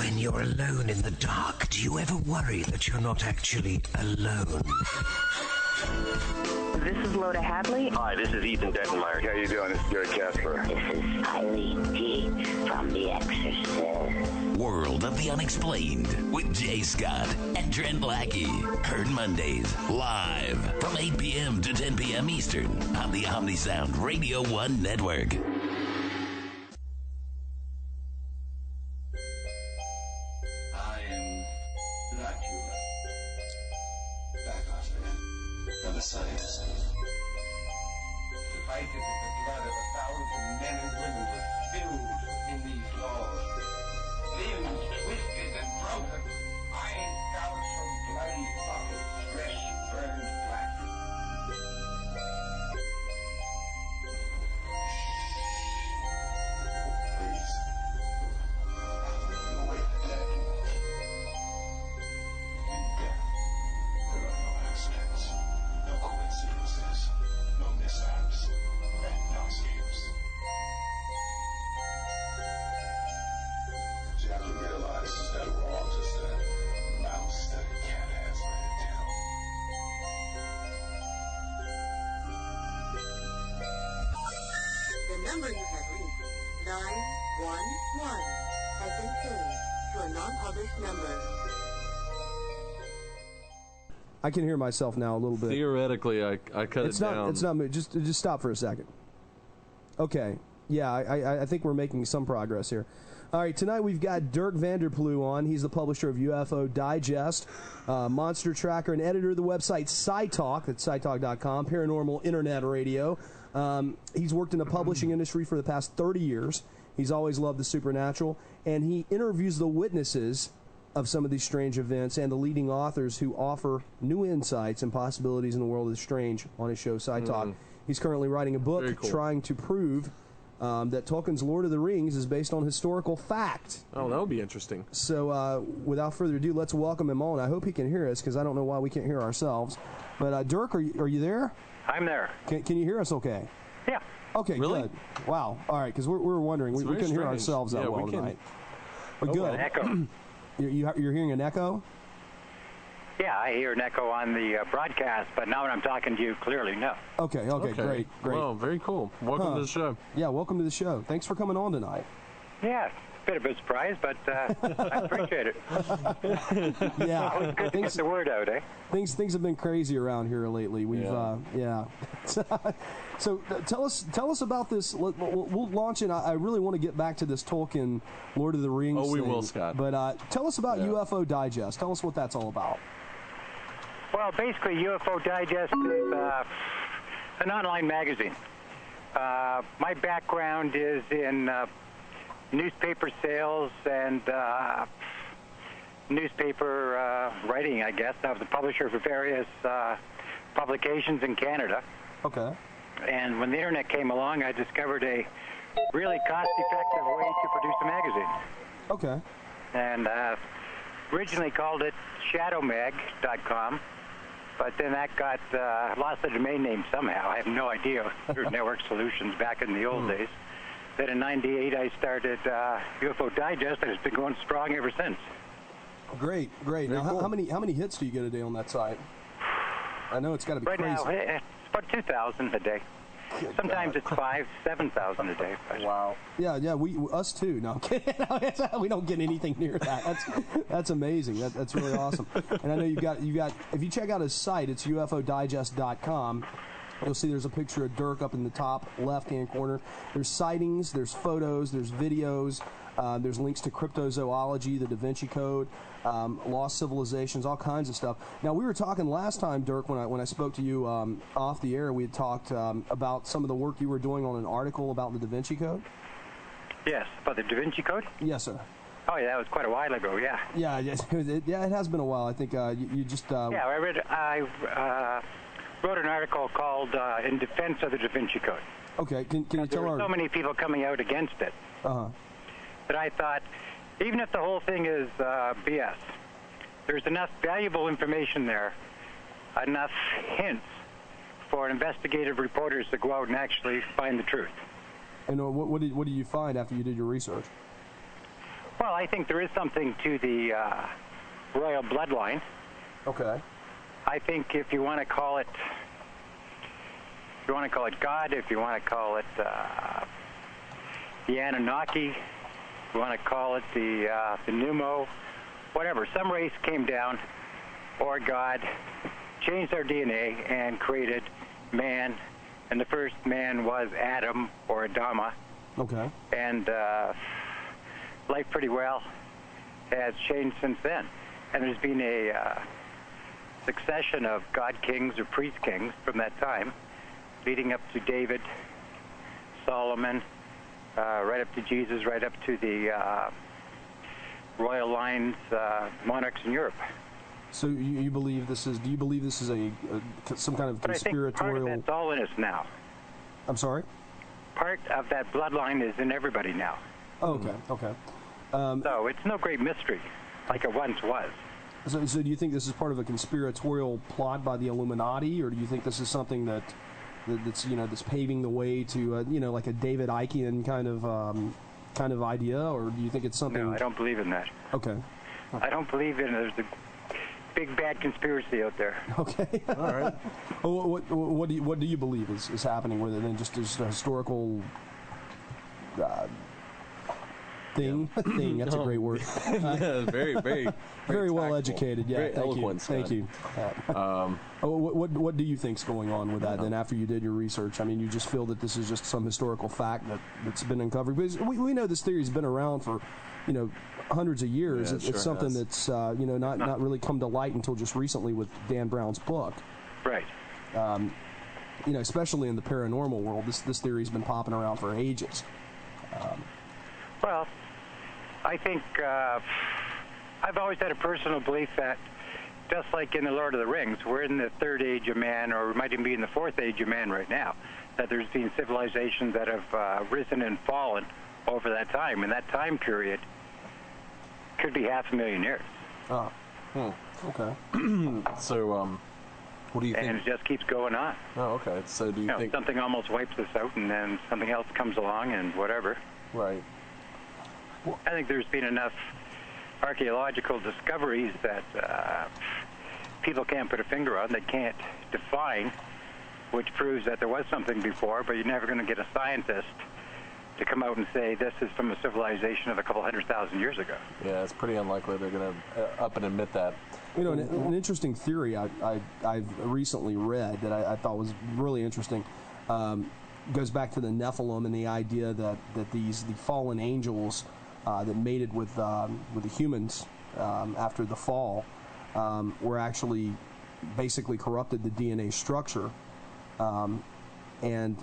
When you're alone in the dark, do you ever worry that you're not actually alone? This is Loda Hadley. Hi, this is Ethan Dettenmeyer. How you doing? This is Dirk Casper. This is Eileen G. from The Exorcist. World of the Unexplained with Jay Scott and Trent Lackey. Heard Mondays live from 8 p.m. to 10 p.m. Eastern on the OmniSound Radio 1 network. Science. Divided with the blood of 1,000 men and women were filled in these laws. Limbs twisted and broken, eyes gouged from bloody sockets, flesh burned black. Please. Await the dead. In death, there are no accidents. No coincidences, no mishaps, and no escapes. What you have to realize is that we're all just a mouse that a cat has by the tail. The number you have reached, 911, has been changed to a non-published number. I can hear myself now a little bit. Theoretically, I cut it down. It's not. Just stop for a second. Okay. Yeah, I think we're making some progress here. All right, tonight we've got Dirk Vander Ploeg on. He's the publisher of UFO Digest, monster tracker, and editor of the website SciTalk. That's SciTalk.com, paranormal internet radio. He's worked in the publishing industry for the past 30 years. He's always loved the supernatural, and he interviews the witnesses of some of these strange events and the leading authors who offer new insights and possibilities in the world of the strange on his show, SciTalk. He's currently writing a book trying to prove that Tolkien's Lord of the Rings is based on historical fact. Oh, that would be interesting. So without further ado, let's welcome him on. I hope he can hear us because I don't know why we can't hear ourselves. But Dirk, are you there? I'm there. Can you hear us okay? Yeah. Okay, really? Good. Wow. All right, because we were wondering. We couldn't hear ourselves that well tonight. But good. An echo. You're hearing an echo? Yeah, I hear an echo on the broadcast, but now when I'm talking to you, clearly no. Okay, great. Well, very cool. Welcome to the show. Yeah, welcome to the show. Thanks for coming on tonight. Yeah, a bit of a surprise, but I appreciate it. Yeah. Always good to get the word out, eh? Things have been crazy around here lately. We've So tell us about this. We'll launch it. I really want to get back to this Tolkien Lord of the Rings thing. Oh, we will, Scott. But tell us about UFO Digest. Tell us what that's all about. Well, basically, UFO Digest is an online magazine. My background is in newspaper sales and newspaper writing, I guess. I was a publisher for various publications in Canada. Okay. And when the internet came along, I discovered a really cost-effective way to produce a magazine. Okay. And originally called it shadowmag.com, but then that got lost the domain name somehow. I have no idea. Through Network Solutions back in the old days. Then in '98, I started UFO Digest, and it's been going strong ever since. Great. Now, cool. how many hits do you get a day on that site? I know it's got to be crazy. Right now, it's about 2,000 a day. Sometimes it's 5,000, 7,000 a day. Wow. Yeah, us too. No, I'm kidding. We don't get anything near that. That's amazing. That's really awesome. And I know you've got. If you check out his site, it's UFOdigest.com. You'll see there's a picture of Dirk up in the top left-hand corner. There's sightings, there's photos, there's videos, there's links to cryptozoology, the Da Vinci Code, lost civilizations, all kinds of stuff. Now, we were talking last time, Dirk, when I spoke to you off the air, we had talked about some of the work you were doing on an article about the Da Vinci Code. Yes, about the Da Vinci Code? Yes, sir. Oh, yeah, that was quite a while ago, yeah. Yeah, it has been a while. I think you just... Yeah, I wrote an article called In Defense of the Da Vinci Code. Okay, can you tell there were so many people coming out against it that I thought, even if the whole thing is BS, there's enough valuable information there, enough hints for investigative reporters to go out and actually find the truth. And what did you find after you did your research? Well, I think there is something to the royal bloodline. Okay. I think if you want to call it, God, if you want to call it the Anunnaki, if you want to call it the Pneumo, whatever, some race came down, or God, changed our DNA and created man, and the first man was Adam or Adama. Okay. And life pretty well has changed since then. And there's been a succession of God kings or priest kings from that time, leading up to David, Solomon, right up to Jesus, right up to the royal lines, monarchs in Europe. So you believe this is? Do you believe this is some kind of But conspiratorial? I think part of that's all in us now. I'm sorry. Part of that bloodline is in everybody now. Oh, okay. Okay. So it's no great mystery, like it once was. So do you think this is part of a conspiratorial plot by the Illuminati, or do you think this is something that's that's paving the way to like a David Ickean kind of idea, or do you think it's something? No, I don't believe in that. Okay. I don't believe in there's a big bad conspiracy out there. Okay. All right. What do you believe is happening with it? And just a historical thing. Thing. That's a great word. Very well educated. Yeah. Very eloquent. Thank you. What do you think's going on with that? Then after you did your research, I mean, you just feel that this is just some historical fact that's been uncovered, because we know this theory's been around for hundreds of years. Yeah, it's something has. that's not really come to light until just recently with Dan Brown's book. Right. Especially in the paranormal world, this theory's been popping around for ages. Well, I think I've always had a personal belief that, just like in the Lord of the Rings, we're in the third age of man, or we might even be in the fourth age of man right now, that there's been civilizations that have risen and fallen over that time, and that time period could be 500,000 years. Okay. So, what do you think? And it just keeps going on. Oh, okay. So, do you think something almost wipes us out, and then something else comes along, and whatever. Right. I think there's been enough archaeological discoveries that people can't put a finger on, they can't define, which proves that there was something before, but you're never going to get a scientist to come out and say this is from a civilization of a couple 100,000 years ago. Yeah, it's pretty unlikely they're going to up and admit that. An interesting theory I've recently read that I thought was really interesting goes back to the Nephilim and the idea that the fallen angels that mated with the humans after the fall were actually basically corrupted the DNA structure, and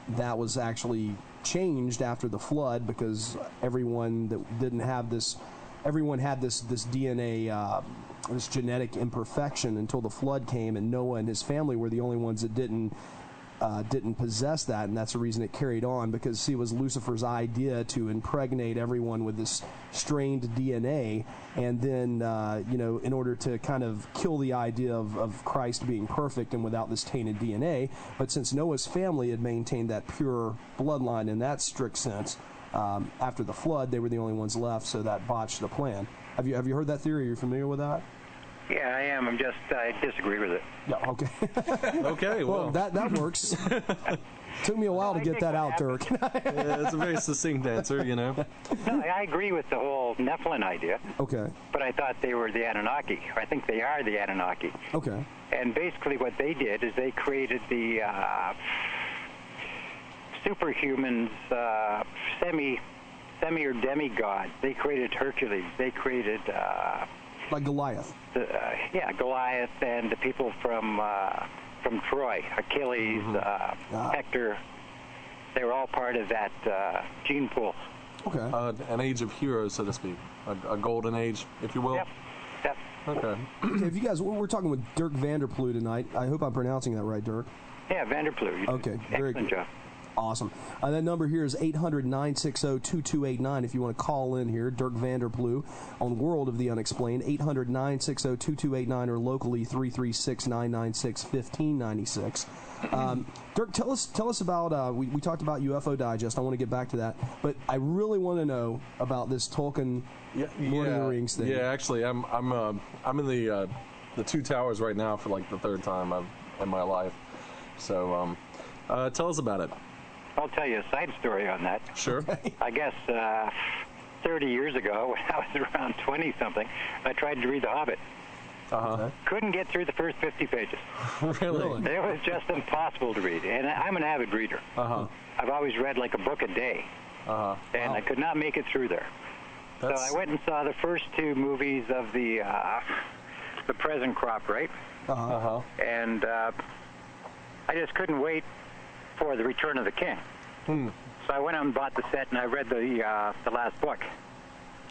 that was actually changed after the flood, because everyone that didn't have this, everyone had this DNA, this genetic imperfection until the flood came, and Noah and his family were the only ones that didn't possess that, and that's the reason it carried on, because it was Lucifer's idea to impregnate everyone with this strained DNA, and then in order to kind of kill the idea of Christ being perfect and without this tainted DNA. But since Noah's family had maintained that pure bloodline in that strict sense, after the flood they were the only ones left, so that botched the plan. Have you heard that theory? Are you familiar with that? Yeah, I am. I disagree with it. Yeah, okay. Okay, well. That works. Took me a while to get that out, Dirk. Yeah, it's a very succinct answer, No, I agree with the whole Nephilim idea. Okay. But I thought they were the Anunnaki. I think they are the Anunnaki. Okay. And basically what they did is they created the superhumans, semi or demigods. They created Hercules. They created... like Goliath. Goliath and the people from Troy, Achilles, Hector. They were all part of that gene pool. Okay. An age of heroes, so to speak. A golden age, if you will. Yep. Okay. If you guys, we're talking with Dirk Vander Ploeg tonight. I hope I'm pronouncing that right, Dirk. Yeah, Vander Ploeg. Okay. Very Excellent good. job. Awesome. That number here is 800-960-2289 if you want to call in here. Dirk Vander Ploeg on World of the Unexplained, 800-960-2289, or locally 336-996-1596. Dirk, tell us about, we talked about UFO Digest. I want to get back to that, but I really want to know about this Tolkien Lord of the Rings thing. Yeah, actually, I'm in the Two Towers right now for like the third time in my life. So tell us about it. I'll tell you a side story on that. Sure. I guess 30 years ago, when I was around 20-something, I tried to read The Hobbit. Uh-huh. Couldn't get through the first 50 pages. Really? It was just impossible to read. And I'm an avid reader. Uh-huh. I've always read like a book a day. Uh-huh. And I could not make it through there. So I went and saw the first two movies of the present crop, right? Uh-huh. Uh-huh. And I just couldn't wait for The Return of the King. So I went out and bought the set, and I read the last book.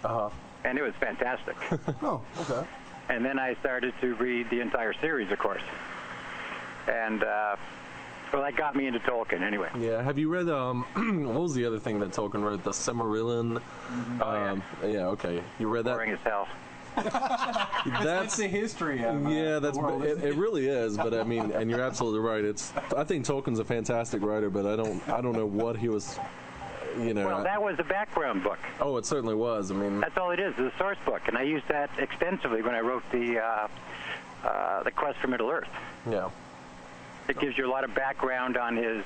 Uh-huh. And it was fantastic. Oh, okay. And then I started to read the entire series, of course. And, well, that got me into Tolkien anyway. Yeah, have you read, what was the other thing that Tolkien wrote? The Silmarillion? Yeah, okay. You read that? Boring as hell. That's the history of that's the world, it really is, but I mean, and you're absolutely right. I think Tolkien's a fantastic writer, but I don't know what he was, Well, that was a background book. Oh, it certainly was. I mean, that's all it is a source book, and I used that extensively when I wrote the Quest for Middle Earth. Yeah. It gives you a lot of background on his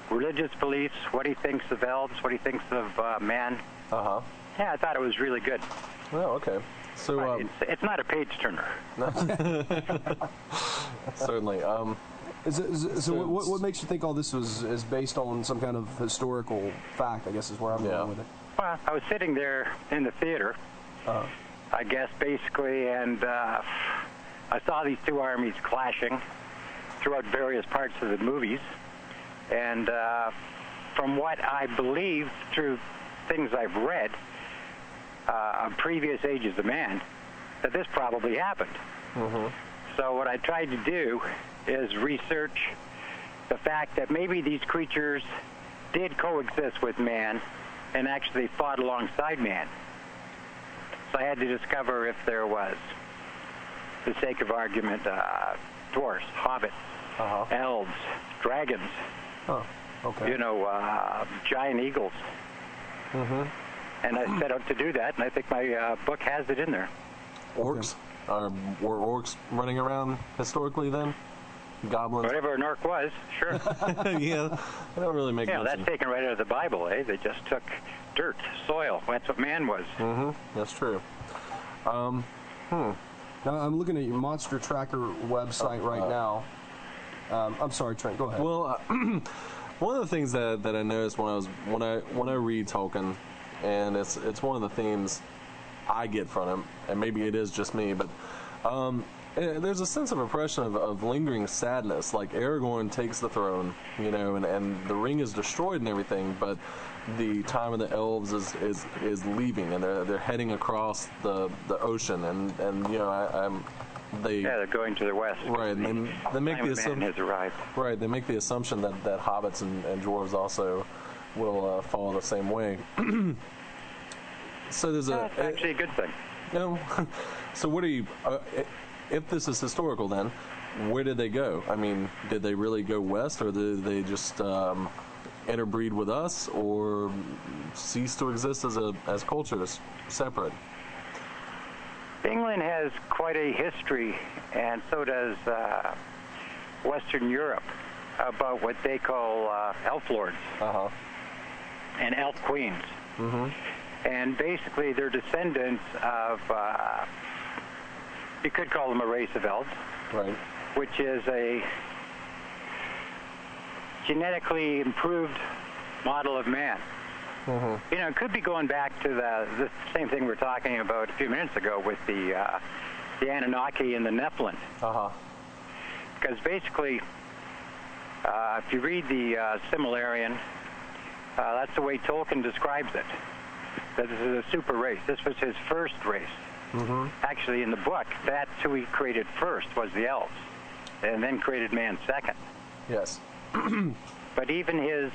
religious beliefs, what he thinks of elves, what he thinks of man. Uh-huh. Yeah, I thought it was really good. Oh, okay. So it's not a page turner. Certainly. So what makes you think all this is based on some kind of historical fact, I guess is where I'm going with it? Well, I was sitting there in the theater, I guess, basically, and I saw these two armies clashing throughout various parts of the movies. And from what I believe through things I've read on previous ages of man, that this probably happened. Mm-hmm. So what I tried to do is research the fact that maybe these creatures did coexist with man and actually fought alongside man. So I had to discover if there was, for the sake of argument, dwarfs, hobbits, elves, dragons, giant eagles. Mm-hmm. And I set out to do that, and I think my book has it in there. Orcs? Were orcs running around historically then? Goblins? Whatever an orc was, sure. Yeah, they don't really make much. Yeah, that's taken right out of the Bible, eh? They just took dirt, soil. That's what man was. Mm-hmm. That's true. Now, I'm looking at your Monster Tracker website right now. I'm sorry, Trent. Go ahead. Well, one of the things that I noticed when I read Tolkien, and it's one of the themes I get from him, and maybe it is just me, but there's a sense of oppression of lingering sadness. Like Aragorn takes the throne, and the ring is destroyed and everything, but the time of the elves is leaving, and they're heading across the ocean, and they're going to the west. Right, and they make the assumption has arrived. Right, they make the assumption that hobbits and dwarves also will follow the same way. So there's That's actually a good thing. So what are you? If this is historical, then where did they go? I mean, did they really go west, or did they just interbreed with us, or cease to exist as cultures separate? England has quite a history, and so does Western Europe, about what they call elf lords and elf queens. Mm-hmm. And basically, they're descendants of, you could call them a race of elves, right? Which is a genetically improved model of man. Mm-hmm. It could be going back to the same thing we were talking about a few minutes ago with the Anunnaki and the Nephilim. Because basically, if you read the Silmarillion, that's the way Tolkien describes it. That this is a super race. This was his first race. Mm-hmm. Actually, in the book, that's who he created first, was the elves, and then created man second. Yes. but even the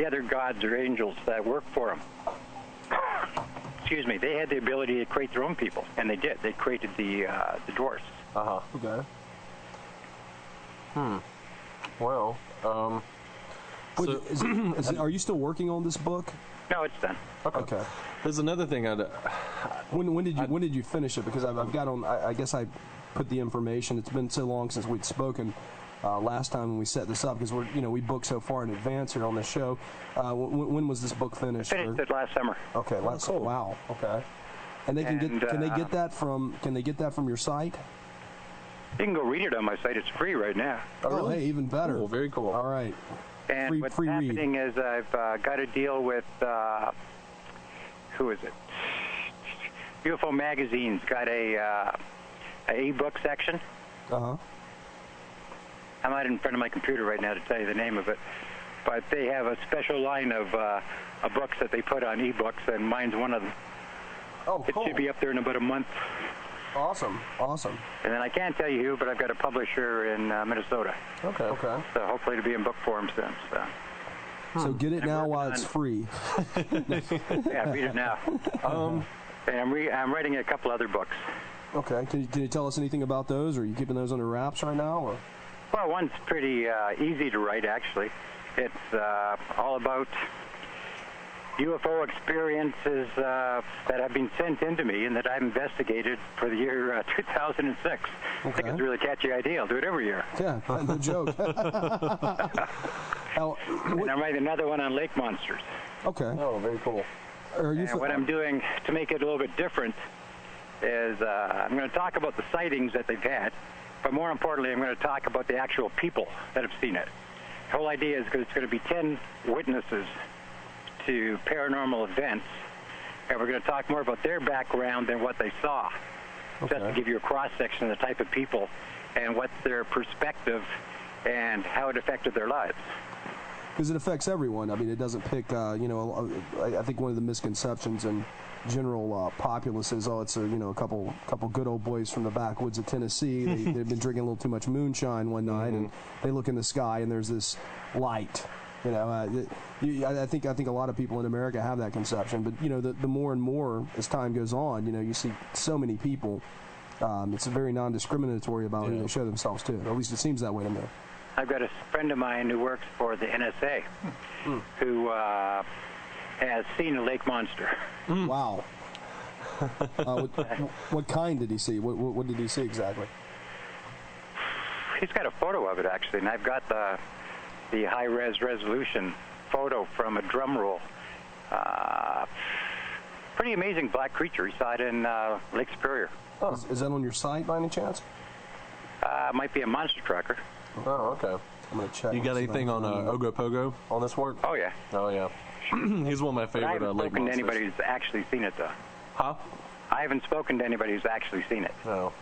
other gods or angels that work for him, excuse me, they had the ability to create their own people, and they did. They created the dwarfs. Okay. Well, are you still working on this book? No, it's done. Okay. There's another thing When did you finish it? Because I've got on. I guess I put the information. It's been so long since we'd spoken last time when we set this up, because we book so far in advance here on the show. When was this book finished? I finished it last summer. Okay. Cool. Wow. Okay. And they can get that from your site? You can go read it on my site. It's free right now. Oh, really? Hey, even better. Cool, very cool. All right. And what's happening is I've got a deal with, who is it? UFO Magazine's got a e-book section. Uh-huh. I'm not in front of my computer right now to tell you the name of it, but they have a special line of books that they put on e-books, and mine's one of them. Oh, cool. It should be up there in about a month. Awesome. And then I can't tell you who, but I've got a publisher in Minnesota. Okay. So hopefully it'll be in book form soon. So get it now while it's free. Yeah, read it now. And I'm writing a couple other books. Okay. Can you tell us anything about those? Or are you keeping those under wraps right now? Or? Well, one's pretty easy to write, actually. It's all about UFO experiences that have been sent into me and that I've investigated for the year 2006. Okay. I think it's a really catchy idea. I'll do it every year. Yeah, no joke. And I'm writing another one on lake monsters. Okay. Oh, very cool. And what I'm doing to make it a little bit different is I'm going to talk about the sightings that they've had, but more importantly, I'm going to talk about the actual people that have seen it. The whole idea is because it's going to be 10 witnesses to paranormal events, and we're going to talk more about their background than what they saw, just to give you a cross-section of the type of people and what's their perspective and how it affected their lives. Because it affects everyone. I mean, it doesn't pick, I think one of the misconceptions in general populace is, it's a couple good old boys from the backwoods of Tennessee. They've been drinking a little too much moonshine one night, and they look in the sky and there's this light. I think a lot of people in America have that conception. But the more and more as time goes on, you see so many people. It's very non-discriminatory about who they show themselves to. At least it seems that way to me. I've got a friend of mine who works for the NSA, who has seen a lake monster. Wow. What kind did he see? What did he see exactly? He's got a photo of it, actually, and I've got the high-res resolution photo from a drum roll. Pretty amazing black creature. He saw it in Lake Superior. Oh. Is that on your site by any chance? Might be a monster tracker. Oh, okay. I'm going to check. You got anything on Ogopogo on this work? Oh, yeah. Oh, yeah. He's one of my favorite I haven't lake spoken to monsters. anybody who's actually seen it, though. Huh? I haven't spoken to anybody who's actually seen it. No.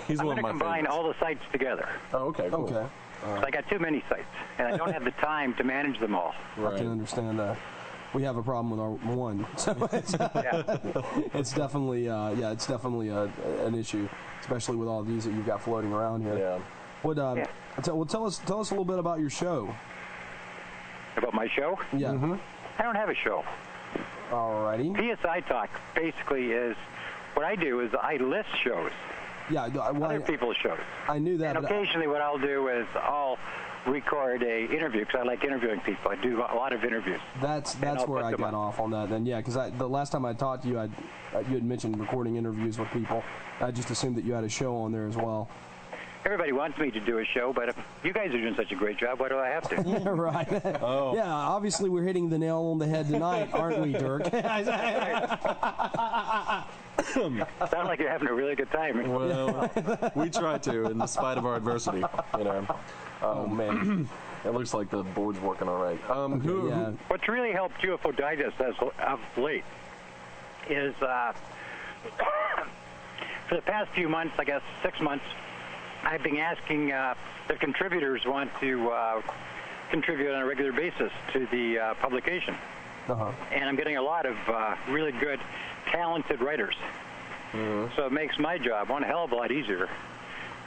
He's I'm one of my going to combine favorites. all the sites together. Oh, okay, cool. Okay. I got too many sites, and I don't have the time to manage them all. I can understand that. We have a problem with our one, so it's definitely an issue, especially with all these that you've got floating around here. Yeah. Tell us a little bit about your show. About my show? Yeah. Mm-hmm. I don't have a show. Alrighty. PSI Talk basically is what I do is I list shows. Yeah. Other people's shows. I knew that. And occasionally, what I'll do is I'll record a interview because I like interviewing people. I do a lot of interviews. That's where I got off on that. Then because the last time I talked to you, you had mentioned recording interviews with people. I just assumed that you had a show on there as well. Everybody wants me to do a show, but if you guys are doing such a great job, why do I have to? Yeah, right. Oh. Yeah, obviously we're hitting the nail on the head tonight, aren't we, Dirk? Sound like you're having a really good time. Well, we try to, in spite of our adversity. Oh man, it looks like the board's working all right. What's really helped UFO Digest as of late is for the past few months, I guess 6 months, I've been asking the contributors want to contribute on a regular basis to the publication. Uh-huh. And I'm getting a lot of really good, talented writers. Mm-hmm. So it makes my job one hell of a lot easier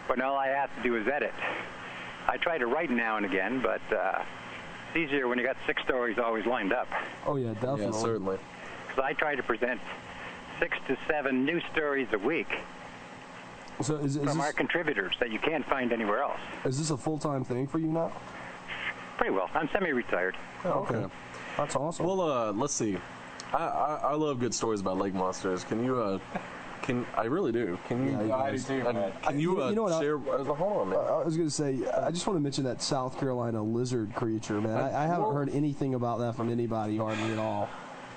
when all I have to do is edit. I try to write now and again, but it's easier when you got 6 stories always lined up. Oh yeah, definitely. Yeah, certainly. Because I try to present 6 to 7 news stories a week So is from our contributors that you can't find anywhere else. Is this a full-time thing for you now? Pretty well. I'm semi-retired. Oh, okay. That's awesome. Well, let's see. I love good stories about lake monsters. Can you? I really do. Can you? Yeah, I do too, man. Can you, you know what, share? Hold on, man. I was going to say, I just want to mention that South Carolina lizard creature, man. I haven't heard anything about that from anybody hardly at all.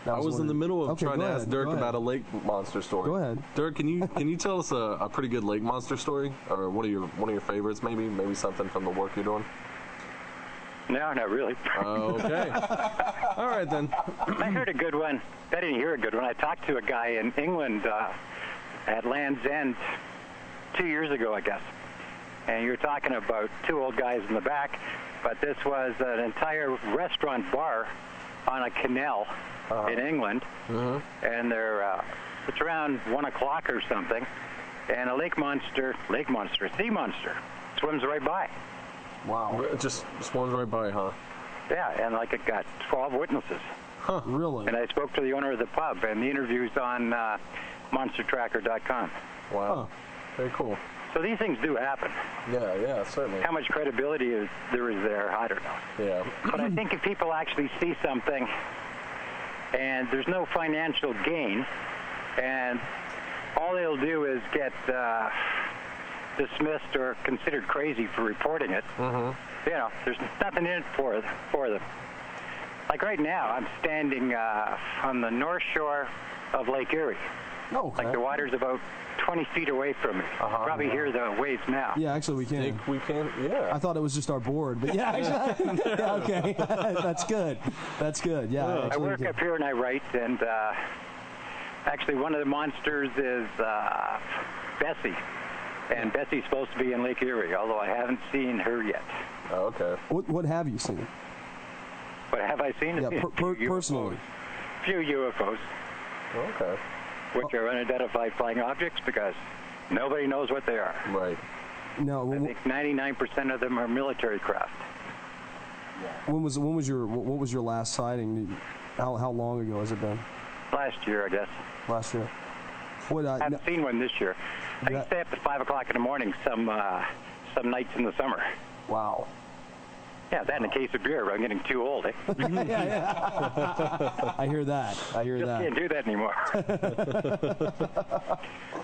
I was in the middle of trying to ask Dirk Go ahead. about a lake monster story. Go ahead. Dirk. Can you tell us a pretty good lake monster story, or one of your favorites? Maybe something from the work you're doing. No, not really. Okay. All right then. I heard a good one. I didn't hear a good one. I talked to a guy in England at Land's End 2 years ago, I guess. And you're talking about 2 old guys in the back, but this was an entire restaurant bar on a canal in England, and it's around 1 o'clock or something, and a sea monster swims right by. Wow. It just swarms right by, huh? Yeah, and like it got 12 witnesses. Huh. Really? And I spoke to the owner of the pub, and the interview's on monstertracker.com. Wow. Huh. Very cool. So these things do happen. Yeah, certainly. How much credibility there is there, I don't know. Yeah. But I think if people actually see something and there's no financial gain, and all they'll do is get dismissed or considered crazy for reporting it, you know, there's nothing in it for them. Like right now, I'm standing on the north shore of Lake Erie. Oh, okay. Like the water's about 20 feet away from me. Probably hear the waves now. Yeah, actually we can. Think we can? Yeah. I thought it was just our board, but yeah, actually, yeah, okay. That's good. That's good. Yeah. I actually work we can. up here and I write, and actually one of the monsters is Bessie. And Bessie's supposed to be in Lake Erie, although I haven't seen her yet. Oh, okay. What have you seen? But have I seen Yeah, few personally. UFOs. Few UFOs, Okay. which are unidentified flying objects because nobody knows what they are. Right. No. I think 99% of them are military craft. What was your last sighting? How long ago has it been? Last year, I guess. Last year. What? I haven't seen one this year. I used to stay up at 5 o'clock in the morning some nights in the summer. Wow. Yeah, that and a case of beer. I'm getting too old, eh? yeah. I hear that. Just can't do that anymore.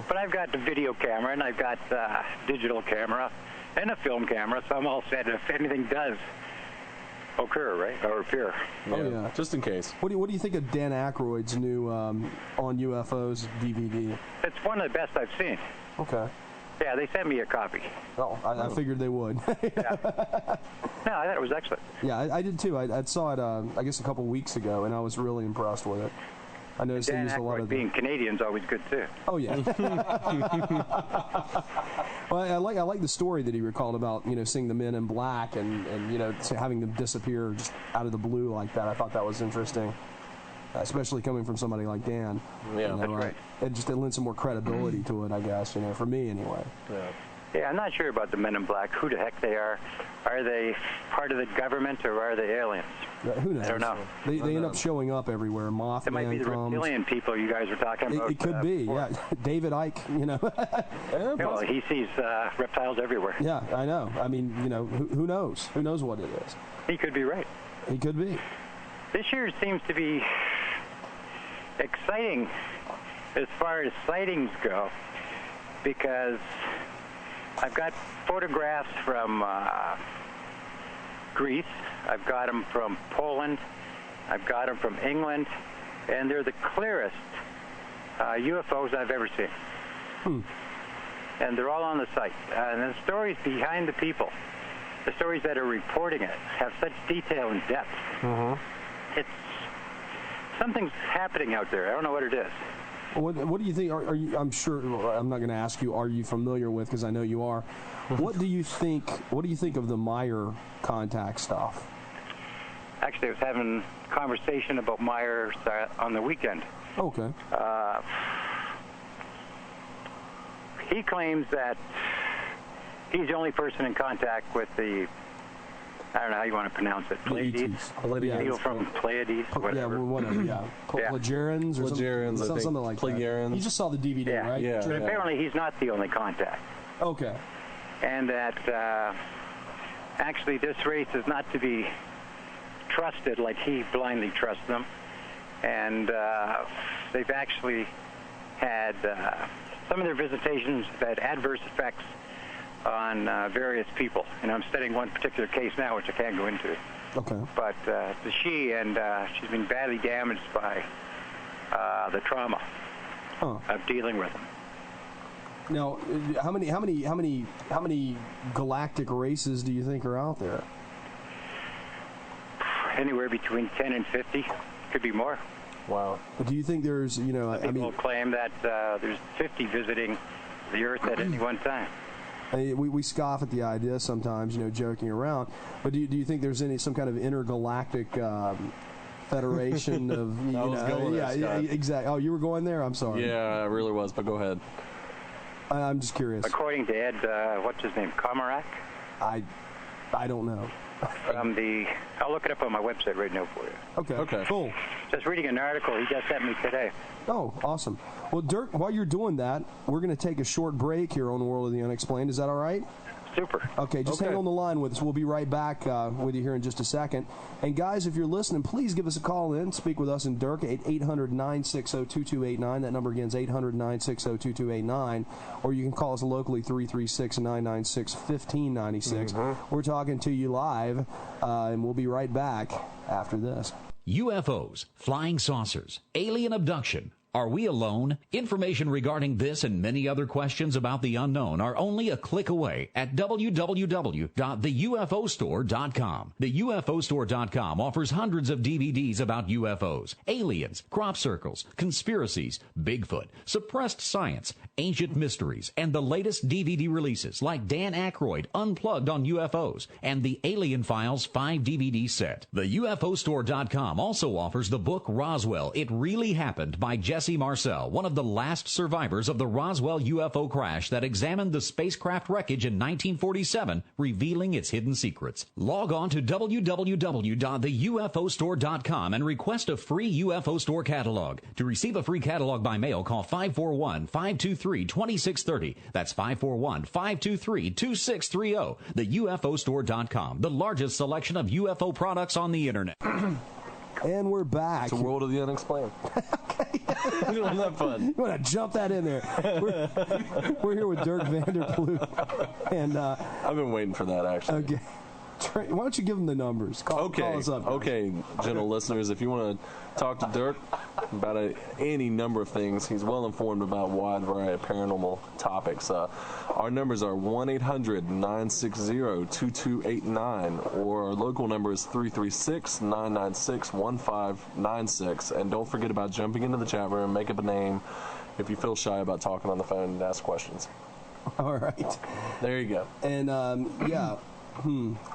But I've got the video camera, and I've got digital camera, and a film camera, so I'm all set if anything does occur, right? Or appear. Yeah. Oh, yeah. Just in case. What do you think of Dan Aykroyd's new On UFOs DVD? It's one of the best I've seen. Okay. Yeah, they sent me a copy. Oh, I figured they would. Yeah. No, I thought it was excellent. Yeah, I did too. I saw it, I guess, a couple weeks ago, and I was really impressed with it. I noticed they Dan used a lot Aykroyd of being Canadian's always good too. Oh yeah. Well, I like the story that he recalled about seeing the men in black and having them disappear just out of the blue like that. I thought that was interesting, especially coming from somebody like Dan. Yeah, that's right. It lends some more credibility to it, I guess. For me anyway. Yeah. Yeah, I'm not sure about the men in black. Who the heck they are? Are they part of the government or are they aliens? Who knows? I don't know. They end up showing up everywhere. Mothman It might be the comes. reptilian people you guys were talking about. It could be, before. yeah. David Icke, Yeah, Well, he sees reptiles everywhere. Yeah, I know. I mean, who knows? Who knows what it is? He could be right. He could be. This year seems to be exciting as far as sightings go, because I've got photographs from Greece, I've got them from Poland, I've got them from England, and they're the clearest UFOs I've ever seen. And they're all on the site. And the stories behind the people, the stories that are reporting it, have such detail and depth. It's something's happening out there. I don't know what it is. What do you think? Are you? I'm sure. I'm not going to ask you. Are you familiar with? Because I know you are. What do you think? What do you think of the Meyer contact stuff? Actually, I was having a conversation about Myers on the weekend. Okay. He claims that He's the only person in contact with the, I don't know how you want to pronounce it, Pleiades? People from Pleiades, whatever. Yeah, whatever, yeah. Plagiarians or something like that. You just saw the DVD, right? Yeah. But apparently he's not the only contact. Okay. And that actually this race is not to be trusted like he blindly trusts them. And they've actually had some of their visitations have had adverse effects on various people. And I'm studying one particular case now, which I can't go into. Okay. But she's been badly damaged by the trauma of dealing with them. Now, how many galactic races do you think are out there? Anywhere between 10 and 50. Could be more. Wow. But do you think there's, People claim that there's 50 visiting the Earth at any one time. We scoff at the idea sometimes, joking around. But do you think there's some kind of intergalactic federation of, exactly. Oh, you were going there? I'm sorry. Yeah, I really was, but go ahead. I'm just curious. According to Ed, what's his name, Komarak? I don't know. I'll look it up on my website right now for you. Okay. Cool. Just reading an article he just sent me today. Oh, awesome. Well, Dirk, while you're doing that, we're going to take a short break here on the World of the Unexplained. Is that all right? Super. Okay, just hang on the line with us. We'll be right back with you here in just a second. And guys, if you're listening, please give us a call in. Speak with us and Dirk at 800-960-2289. That number again is 800-960-2289. Or you can call us locally, 336-996-1596. We're talking to you live, and we'll be right back after this. UFOs, flying saucers, alien abduction. Are we alone? Information regarding this and many other questions about the unknown are only a click away at www.theufostore.com. The UFOstore.com offers hundreds of DVDs about UFOs, aliens, crop circles, conspiracies, Bigfoot, suppressed science, ancient mysteries, and the latest DVD releases like Dan Aykroyd Unplugged on UFOs and the Alien Files 5 DVD set. The UFOstore.com also offers the book Roswell, It Really Happened by Jesse Marcel, one of the last survivors of the Roswell UFO crash that examined the spacecraft wreckage in 1947, revealing its hidden secrets. Log on to www.theufostore.com and request a free UFO Store catalog. To receive a free catalog by mail, call 541-523-2630. That's 541-523-2630. Theufostore.com, the largest selection of UFO products on the internet. And we're back. It's the World of the Unexplained. Isn't that fun? You want to jump that in there. We're here with Dirk Vander Ploeg. And, I've been waiting for that, actually. Okay. Why don't you give them the numbers? Call us up. Okay, gentle listeners, if you want to talk to Dirk about any number of things, he's well informed about a wide variety of paranormal topics. Our numbers are 1-800-960-2289, or our local number is 336-996-1596. And don't forget about jumping into the chat room, make up a name if you feel shy about talking on the phone and ask questions. All right. There you go. And,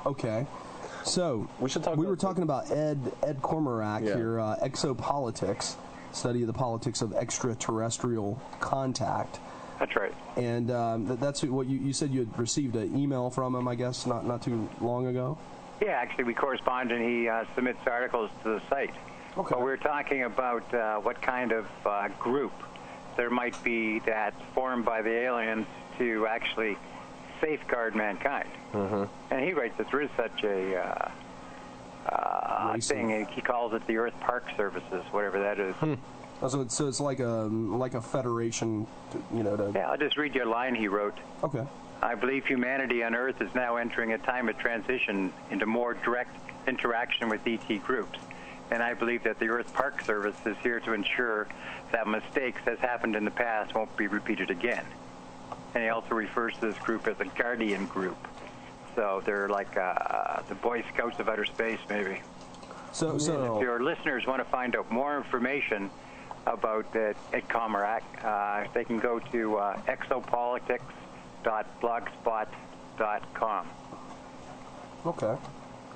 okay. So we were talking about Ed Cormarak here, Exopolitics, study of the politics of extraterrestrial contact. That's right. And that's what you said you had received an email from him, I guess, not too long ago? Yeah, actually we correspond and he submits articles to the site. Okay. But we're talking about what kind of group there might be that's formed by the aliens to actually safeguard mankind. And he writes that there is such a thing. He calls it the Earth Park Services, whatever that is. So it's like a federation, Yeah, I'll just read you a line he wrote. Okay. I believe humanity on Earth is now entering a time of transition into more direct interaction with ET groups. And I believe that the Earth Park Service is here to ensure that mistakes as happened in the past won't be repeated again. And he also refers to this group as a guardian group. So they're like the Boy Scouts of outer space, maybe. So if your listeners want to find out more information about Ed Cormarak, they can go to exopolitics.blogspot.com. Okay.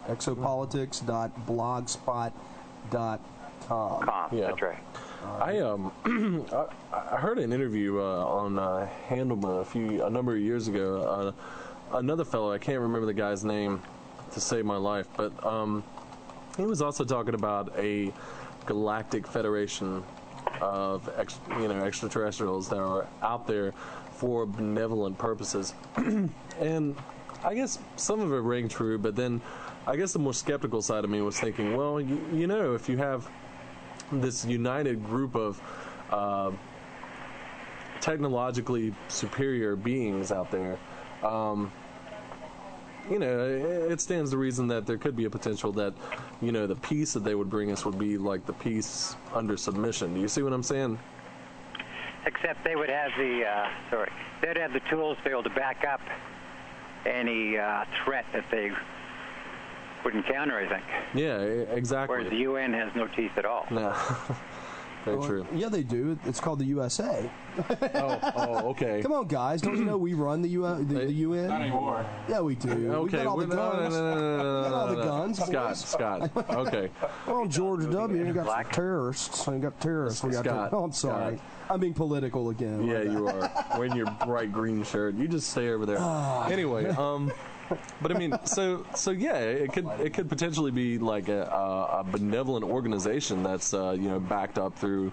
Exopolitics.blogspot.com. Yeah. That's right. I heard an interview on Handelman a number of years ago. another fellow, I can't remember the guy's name to save my life, but he was also talking about a galactic federation of extraterrestrials that are out there for benevolent purposes. And I guess some of it rang true, but then I guess the more skeptical side of me was thinking, well, you know, if you have this united group of technologically superior beings out there, you know, it stands to reason that there could be a potential that, you know, the peace that they would bring us would be like the peace under submission. Do you see what I'm saying? Except they would have they'd have the tools to be able to back up any threat that they would encounter, I think. Yeah, exactly. Whereas the UN has no teeth at all. No. Very true. Yeah, they do. It's called the USA. Oh, okay. Come on, guys. Don't you know we run the UN? Not anymore. Yeah, we do. Okay. We got all the guns. We got all the guns. Scott. Okay. Well, George W. You got terrorists. You got terrorists. We got Scott. Oh, I'm sorry. Scott. I'm being political again. Yeah, you are. Wearing your bright green shirt. You just stay over there. Anyway, but I mean, so yeah, it could potentially be like a benevolent organization that's you know, backed up through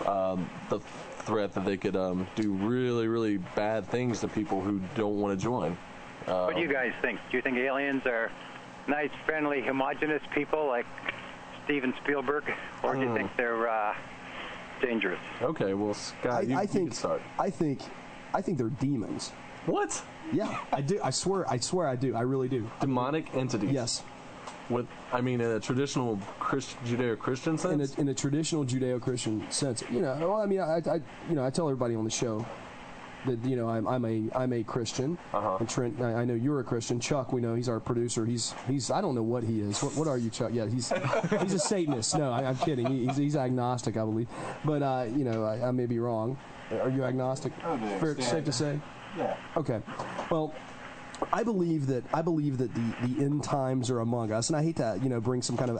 the threat that they could do really, really bad things to people who don't want to join. What do you guys think? Do you think aliens are nice, friendly, homogenous people like Steven Spielberg, or do you think they're dangerous? Okay, well, Scott, you can start. I think they're demons. What? Yeah, I do. I swear I do. I really do. Demonic entities. Yes. With, I mean, in a traditional Judeo-Christian sense. In a traditional Judeo-Christian sense, you know. Well, I mean, I tell everybody on the show that, you know, I'm a Christian. And Trent, I know you're a Christian. Chuck, we know he's our producer. He's I don't know what he is. What are you, Chuck? Yeah, he's a Satanist. No, I'm kidding. He's agnostic, I believe. But you know, I may be wrong. Are you agnostic? Safe to say. Yeah. Okay. Well, I believe that the end times are among us, and I hate to, you know, bring some kind of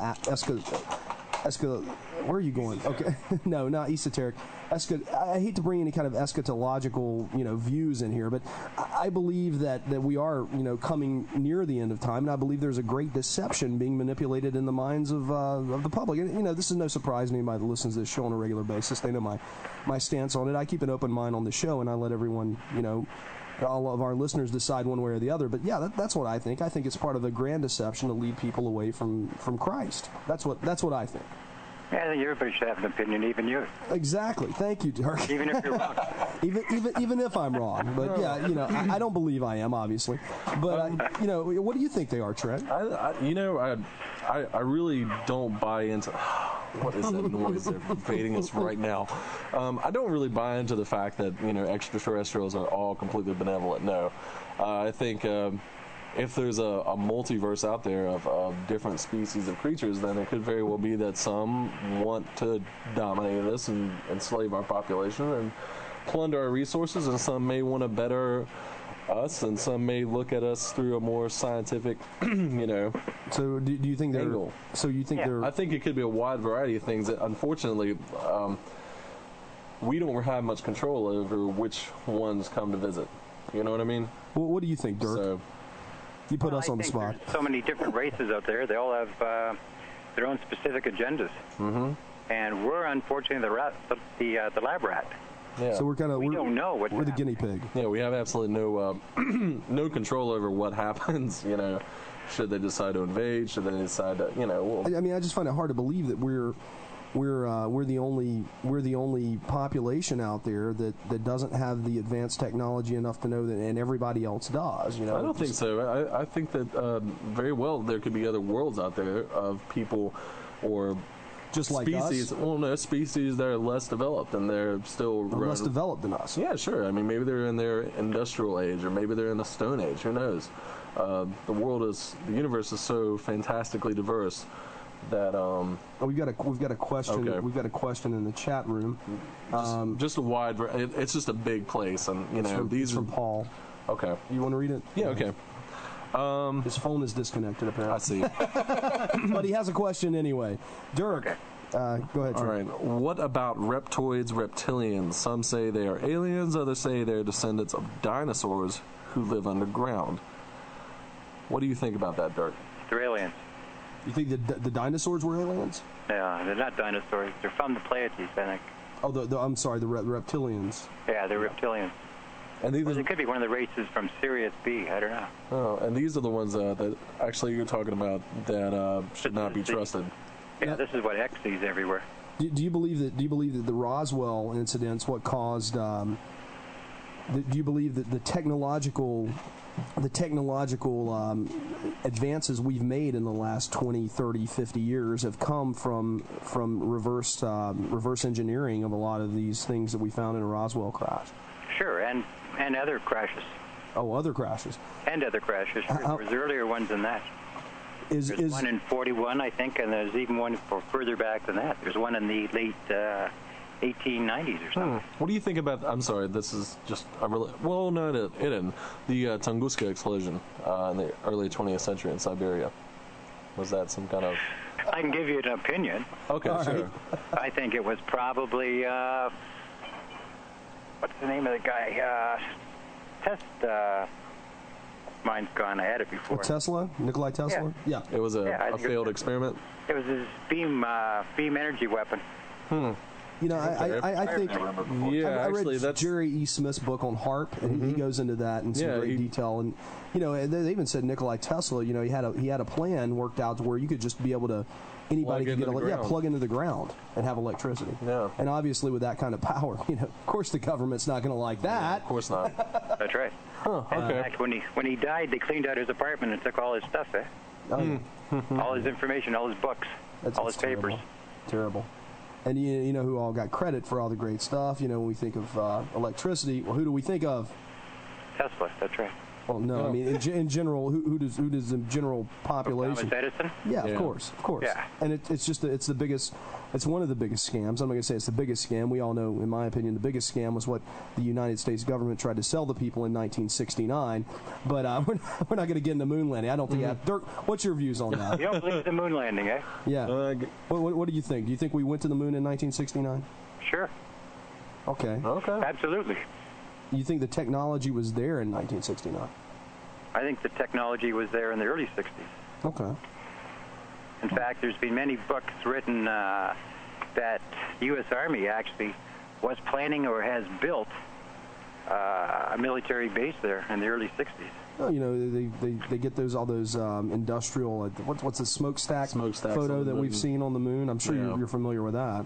where are you going? Okay, no, not esoteric. I hate to bring any kind of eschatological, you know, views in here, but I believe that we are, you know, coming near the end of time, and I believe there's a great deception being manipulated in the minds of the public. And, you know, this is no surprise to anybody that listens to this show on a regular basis. They know my stance on it. I keep an open mind on the show, and I let everyone, you know, all of our listeners decide one way or the other. But yeah, that's what I think. I think it's part of a grand deception to lead people away from Christ. That's what I think. Yeah, I think everybody should have an opinion, even you. Exactly. Thank you, Dirk. Even if you're wrong. even if I'm wrong. But yeah, you know, I don't believe I am, obviously. But you know, what do you think they are, Trent? I really don't buy into. What is that noise they're invading us right now? I don't really buy into the fact that, you know, extraterrestrials are all completely benevolent. No, I think if there's a multiverse out there of different species of creatures, then it could very well be that some want to dominate us and enslave our population and plunder our resources, and some may want to better us, and some may look at us through a more scientific, you know. So do you think they're angle. So you think they're? I think it could be a wide variety of things that, unfortunately, we don't have much control over which ones come to visit. You know what I mean? Well, what do you think, Dirk? So, you put us on the spot. There's so many different races out there. They all have their own specific agendas. Mm-hmm. And we're unfortunately the lab rat. Yeah. So we don't know what we're the guinea pig. Yeah, we have absolutely no no control over what happens. You know, should they decide to invade? Should they decide to, you know? I mean, I just find it hard to believe that we're the only population out there that doesn't have the advanced technology enough to know that, and everybody else does. You know, I don't think so. I think that very well there could be other worlds out there of people or just like species. Us? Well, no, species that are less developed and they're still less developed than us. Yeah, sure. I mean, maybe they're in their industrial age, or maybe they're in the Stone Age. Who knows? The universe is so fantastically diverse that we've got a question. Okay. We've got a question in the chat room. Just a wide. It's just a big place, and you know these are from Paul. Okay. You want to read it? Yeah. Okay. His phone is disconnected apparently. I see. But he has a question anyway. Dirk, okay. Go ahead. All right. What about reptoids, reptilians? Some say they are aliens. Others say they're descendants of dinosaurs who live underground. What do you think about that, Dirk? They're aliens. You think the dinosaurs were aliens? Yeah, they're not dinosaurs. They're from the Pleiades, I think. Oh, I'm sorry, the reptilians. Yeah, they're reptilians. And these it could be one of the races from Sirius B. I don't know. Oh, and these are the ones that actually you're talking about that should not be trusted. Yeah, this is what X sees everywhere. Do you believe that the Roswell incident's what caused? Do you believe that the technological advances we've made in the last 20, 30, 50 years have come from reverse engineering of a lot of these things that we found in a Roswell crash? Sure, and other crashes. Oh, other crashes. And other crashes. Sure. There was earlier ones than that. There's one in 41, I think, and there's even one further back than that. There's one in the late 1890s or something. What do you think about? I'm sorry, this is just well, no, it didn't. The Tunguska explosion in the early 20th century in Siberia. Was that some kind of? I can give you an opinion. Okay, all sure. Right. I think it was probably what's the name of the guy? Mine's gone. I had it before. Tesla? Nikolai Tesla? Yeah. It was a failed experiment? It was his beam energy weapon. You know, I think I read Jerry E. Smith's book on HAARP, and he goes into that in some great detail. And you know, they even said Nikolai Tesla. You know, he had a plan worked out to where you could just be able to anybody could plug into the ground and have electricity. Yeah. And obviously, with that kind of power, you know, of course, the government's not going to like that. Yeah, of course not. That's right. Huh, okay. In fact, when he died, they cleaned out his apartment and took all his stuff. All his information, all his books, all his papers. Terrible. And you know who all got credit for all the great stuff? You know, when we think of electricity, well, who do we think of? Tesla. That's right. Well, no, I mean in general, who does the general population? Thomas Edison. Yeah, of course. Yeah. And it's just it's the biggest. It's one of the biggest scams. I'm not going to say it's the biggest scam. We all know, in my opinion, the biggest scam was what the United States government tried to sell the people in 1969. But we're not going to get into moon landing. I don't think. Dirk, what's your views on that? You don't believe the moon landing, eh? Yeah. What do you think? Do you think we went to the moon in 1969? Sure. Okay. Absolutely. You think the technology was there in 1969? I think the technology was there in the early 60s. Okay. In fact, there's been many books written that the U.S. Army actually was planning or has built a military base there in the early 60s. Well, you know, they get all those industrial, what's the smokestack photo that we've seen on the moon? I'm sure you're familiar with that.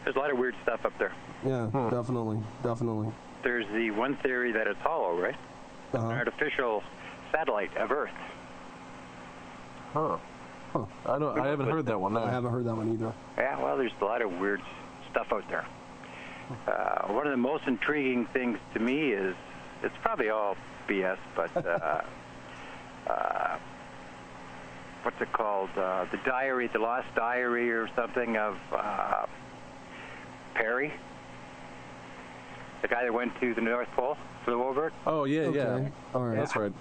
There's a lot of weird stuff up there. Yeah, definitely. There's the one theory that it's hollow, right? An artificial satellite of Earth. Huh. I haven't heard that one. No. I haven't heard that one either. Yeah, well, there's a lot of weird stuff out there. One of the most intriguing things to me is, it's probably all BS, but what's it called? The lost diary or something of Perry, the guy that went to the North Pole, flew over it. Oh, yeah. All right. That's right.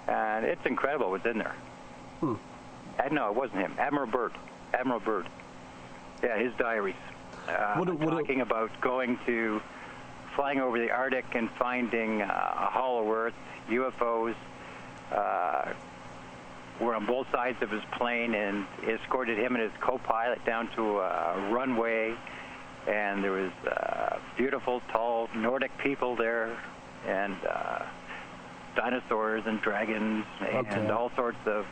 And it's incredible what's in there. No, it wasn't him. Admiral Byrd. Yeah, his diaries. Talking about flying over the Arctic and finding a hollow Earth, UFOs. Were on both sides of his plane and escorted him and his co-pilot down to a runway. And there was beautiful, tall Nordic people there, and dinosaurs and dragons and all sorts of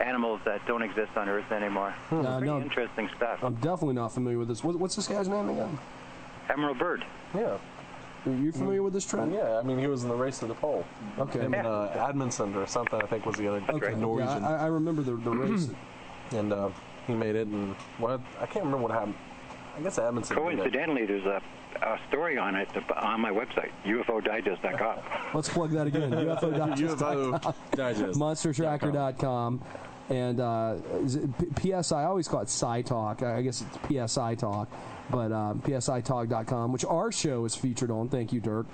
animals that don't exist on Earth anymore. Pretty interesting stuff. I'm definitely not familiar with this. What's this guy's name again? Admiral Byrd. Yeah. Are you familiar with this trend? Yeah, I mean, he was in the race to the pole. Okay. Him and Amundsen or something, I think, was the other Norwegian. Yeah, I remember the race. And he made it, and I can't remember what happened. I guess Amundsen. Coincidentally, there's a story on it on my website, UFOdigest.com. Let's plug that again, UFOdigest.com. Digest. MonsterTracker.com. And PSI, I always call it Sci Talk. I guess it's PSI Talk. But PSITalk.com, which our show is featured on. Thank you, Dirk.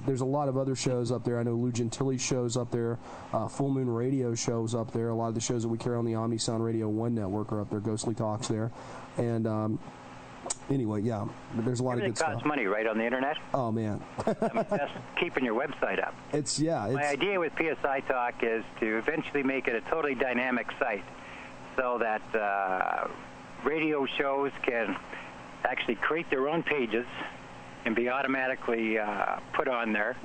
There's a lot of other shows up there. I know Lou Gentili's shows up there. Full Moon Radio shows up there. A lot of the shows that we carry on the Omni Sound Radio 1 network are up there. Ghostly Talks there. And anyway, yeah, there's a lot of good stuff. It costs money, right, on the internet? Oh man, that's keeping your website up. My idea with PSI Talk is to eventually make it a totally dynamic site, so that radio shows can actually create their own pages and be automatically put on there,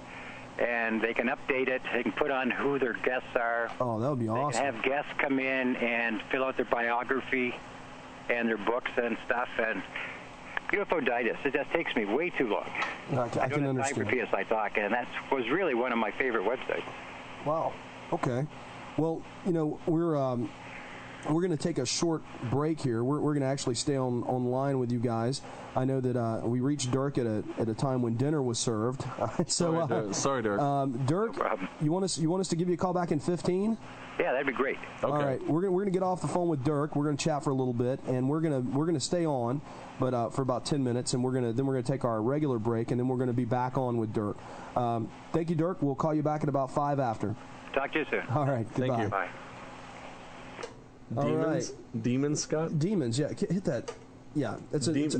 and they can update it. They can put on who their guests are. Oh, that would be awesome. They can have guests come in and fill out their biography and their books and stuff. And UFO Digest, it just takes me way too long. I can understand. I don't have time for PSI Talk, and that was really one of my favorite websites. Wow. Okay. Well, we're going to take a short break here. We're going to actually stay online with you guys. I know that we reached Dirk at a time when dinner was served. Sorry, Dirk. Dirk, no problem. you want us to give you a call back in 15? Yeah, that'd be great. Okay. All right, we're gonna get off the phone with Dirk. We're gonna chat for a little bit, and we're gonna stay on, but for about 10 minutes, and we're gonna take our regular break, and then we're gonna be back on with Dirk. Thank you, Dirk. We'll call you back at about 5 after. Talk to you soon. All right. Goodbye. Thank you. Bye. Demons? Right. Demons, Scott? Demons, yeah. Hit that. Yeah,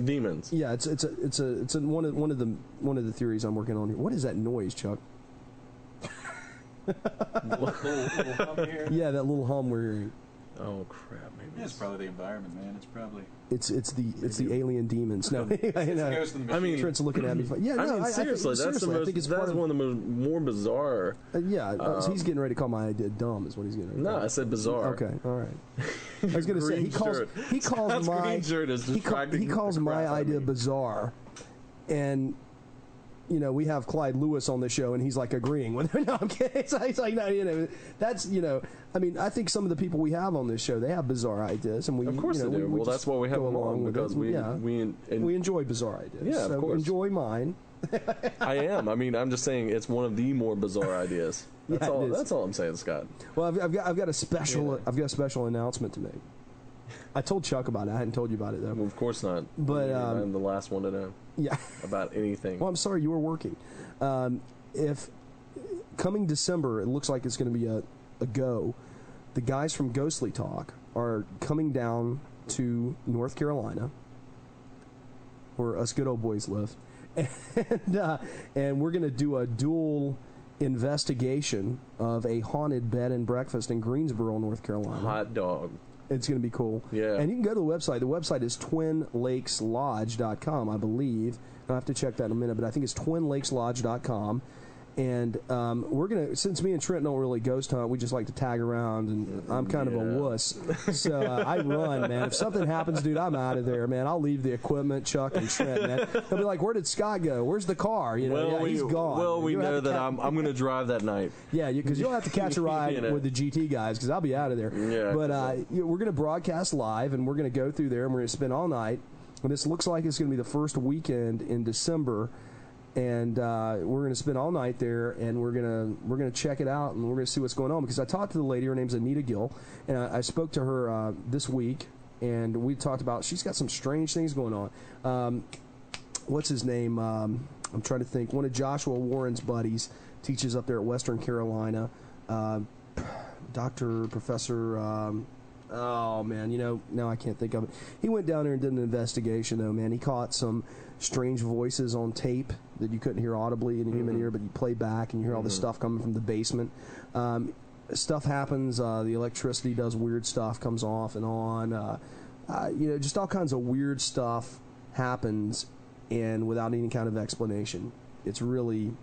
demons. Yeah, it's one of the theories I'm working on here. What is that noise, Chuck? little hum here. Yeah, that little hum we're hearing. Oh crap! Maybe it's probably the environment, man. It's probably it's the alien demons. No, I mean, Trent's looking at me. Yeah, no, seriously, that's one of the more bizarre. He's getting ready to call my idea dumb. Is what he's getting ready to call. No, I said bizarre. Okay, all right. I was going to say he calls my idea bizarre, and we have Clyde Lewis on the show, and he's like agreeing with him. No, I'm kidding. He's like, no, that's, I mean, I think some of the people we have on this show, they have bizarre ideas, and we, of course they do. Well, that's why we have them on, because we enjoy bizarre ideas. Yeah, of course. Enjoy mine. I am. I mean, I'm just saying it's one of the more bizarre ideas. That's all. That's all I'm saying, Scott. Well, I've got a special announcement to make. I told Chuck about it. I hadn't told you about it though. Well, of course not. But I'm the last one to know. Yeah. About anything. Well, I'm sorry, you were working. If coming December, it looks like it's going to be a go. The guys from Ghostly Talk are coming down to North Carolina, where us good old boys live, and we're going to do a dual investigation of a haunted bed and breakfast in Greensboro, North Carolina. Hot dog. It's going to be cool. Yeah. And you can go to the website. The website is twinlakeslodge.com, I believe. I'll have to check that in a minute, but I think it's twinlakeslodge.com. And we're going to, since me and Trent don't really ghost hunt, we just like to tag around, and I'm kind of a wuss. So I run, man. If something happens, dude, I'm out of there, man. I'll leave the equipment, Chuck and Trent, man. They'll be like, where did Scott go? Where's the car? He's gone. Well, we know that I'm going to drive that night. Yeah, because you'll have to catch a ride with the GT guys, because I'll be out of there. Yeah. But we're going to broadcast live, and we're going to go through there, and we're going to spend all night. And this looks like it's going to be the first weekend in December. And we're going to spend all night there, and we're gonna check it out, and we're going to see what's going on. Because I talked to the lady, her name's Anita Gill, and I spoke to her this week, and we talked about, she's got some strange things going on. What's his name? I'm trying to think. One of Joshua Warren's buddies teaches up there at Western Carolina. Professor. Oh man, now I can't think of it. He went down there and did an investigation, though, man. He caught some strange voices on tape that you couldn't hear audibly in the human ear, but you play back and you hear all the stuff coming from the basement. Stuff happens. The electricity does weird stuff, comes off and on. Just all kinds of weird stuff happens, and without any kind of explanation. It's really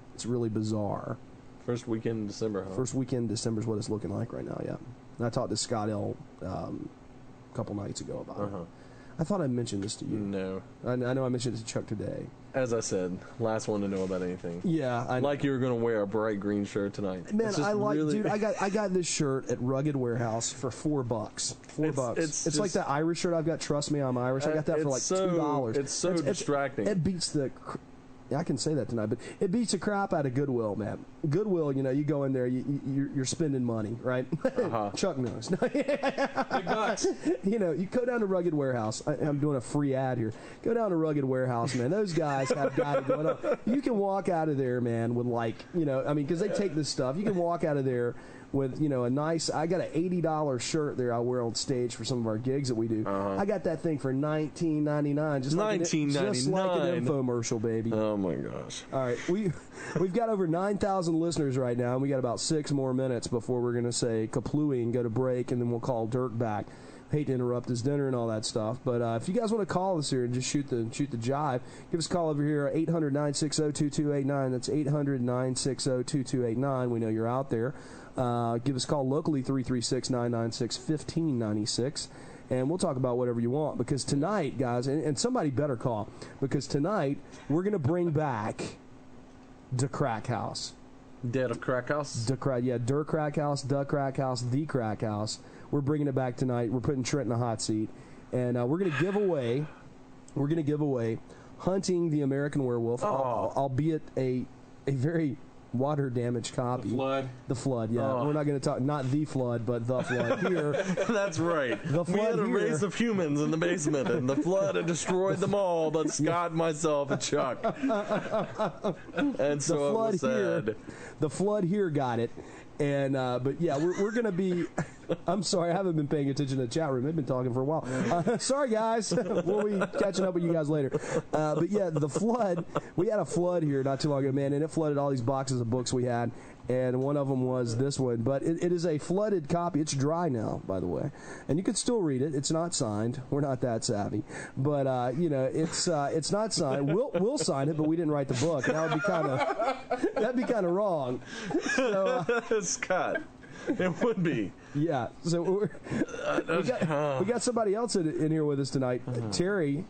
bizarre. First weekend in December, huh? First weekend in December is what it's looking like right now, yeah. And I talked to Scott L. a couple nights ago about it. I thought I mentioned this to you. No. I know I mentioned it to Chuck today. As I said, last one to know about anything. Yeah. Like you were going to wear a bright green shirt tonight. Man, dude, I got this shirt at Rugged Warehouse for $4. $4. It's like that Irish shirt I've got. Trust me, I'm Irish. I got that for like $2. It's so distracting. It beats the... I can say that tonight, but it beats the crap out of Goodwill, man. Goodwill, you go in there, you're spending money, right? Chuck knows. Big bucks. You go down to Rugged Warehouse. I'm doing a free ad here. Go down to Rugged Warehouse, man. Those guys have got it going on. You can walk out of there, man, with because they take this stuff. You can walk out of there with a nice. I got an $80 shirt there I wear on stage for some of our gigs that we do. I got that thing for $19.99, just like an infomercial, baby. Oh my gosh! All right, we've got over 9,000 listeners right now, and we got about 6 more minutes before we're gonna say kaplooey and go to break, and then we'll call Dirk back. Hate to interrupt his dinner and all that stuff, but if you guys want to call us here and just shoot the jive, give us a call over here, 800-960-2289. That's 800-960-2289. We know you're out there. Give us a call locally, 336-996-1596, and we'll talk about whatever you want, because tonight, guys, and somebody better call, because tonight we're going to bring back the Crack House. Dead of Crack House? Der Crack House, the Crack House, the Crack House. We're bringing it back tonight. We're putting Trent in the hot seat, and we're going to give away Hunting the American Werewolf, albeit a very water-damaged copy. The Flood, yeah. We're not going to talk, not The Flood, but The Flood here. That's right. The Flood we had a here. race of humans in the basement, and the Flood had destroyed them all, but Scott, myself, and Chuck. And so it was sad. The Flood here got it. And but yeah, we're gonna be. I'm sorry, I haven't been paying attention to the chat room. They've been talking for a while. Sorry, guys. We'll be catching up with you guys later. But yeah, the Flood. We had a flood here not too long ago, man, and it flooded all these boxes of books we had. And one of them was this one. But it is a flooded copy. It's dry now, by the way, and you can still read it. It's not signed. We're not that savvy, but it's not signed. We'll sign it, but we didn't write the book. That'd be kind of wrong. So, Scott, it would be. Yeah. So we got somebody else in here with us tonight. Terry,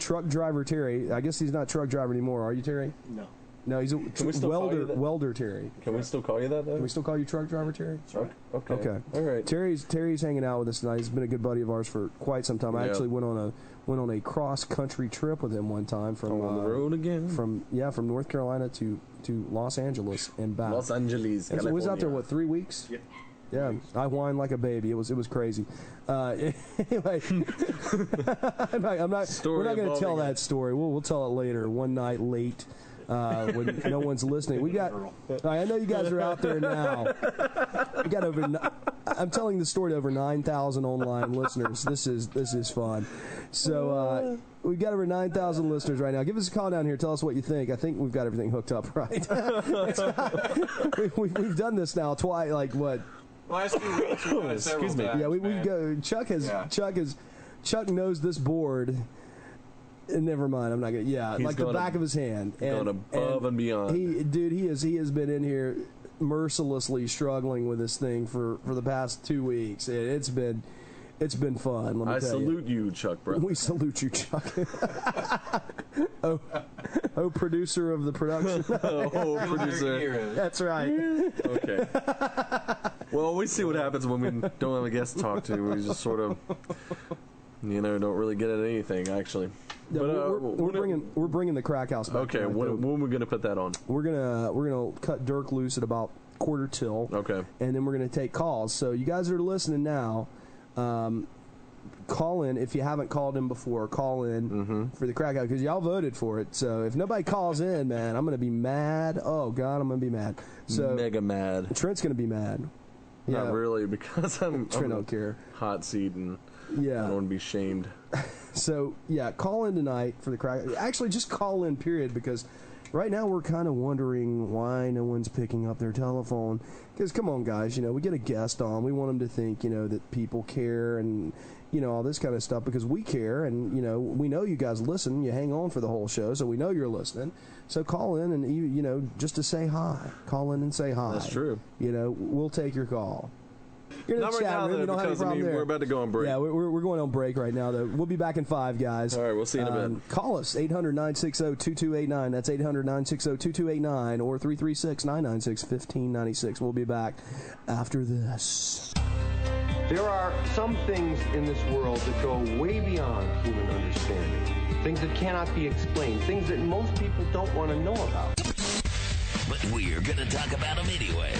truck driver Terry. I guess he's not truck driver anymore. Are you, Terry? No, he's a welder Terry. Can we still call you that, though? Can we still call you truck driver Terry? Okay. All right. Terry's hanging out with us tonight. He's been a good buddy of ours for quite some time. I actually went on a cross country trip with him one time from on the road again. From North Carolina to Los Angeles and back. Los Angeles, California. We was out there 3 weeks? Yeah, I whined like a baby. It was crazy. Anyway, we're not going to tell that story. We'll tell it later. One night late. When no one's listening. I know you guys are out there now. We got I'm telling the story to over 9,000 online listeners. This is fun. So we've got over 9,000 listeners right now. Give us a call down here. Tell us what you think. I think we've got everything hooked up right. We've done this now twice. Like what? Last few weeks, excuse me. Yeah, we go. Chuck knows this board. Never mind. I'm not gonna. Yeah, like the back of his hand. Going above and beyond. He has been in here mercilessly struggling with this thing for the past 2 weeks. It's been fun. Let me tell salute you, Chuck, brother. We salute you, Chuck. oh, producer of the production. Producer. That's right. Okay. Well, we see what happens when we don't have a guest to talk to. We just sort of, don't really get at anything, actually. Yeah, but we're bringing the Crack House back. Okay, when are we going to put that on? We're gonna cut Dirk loose at about 1:45. Okay. And then we're gonna take calls. So you guys are listening now. Call in if you haven't called in before. Call in for the Crack House because y'all voted for it. So if nobody calls in, man, I'm gonna be mad. Oh God, I'm gonna be mad. So mega mad. Trent's gonna be mad. Not really, because Trent don't care. Hot seat and I don't want to be shamed. So yeah, call in tonight for the Crack. Actually, just call in. Period. Because right now we're kind of wondering why no one's picking up their telephone. Because come on, guys, we get a guest on. We want them to think that people care and all this kind of stuff because we care and we know you guys listen. You hang on for the whole show, so we know you're listening. So call in and just to say hi. Call in and say hi. That's true. We'll take your call. You're in the Not chat right now, room. though, You don't have any because problem there. we're about to go on break. Yeah, we're going on break right now, though. We'll be back in 5, guys. All right, we'll see you in a bit. Call us, 800-960-2289. That's 800-960-2289 or 336-996-1596. We'll be back after this. There are some things in this world that go way beyond human understanding. Things that cannot be explained. Things that most people don't want to know about. But we're going to talk about them anyway.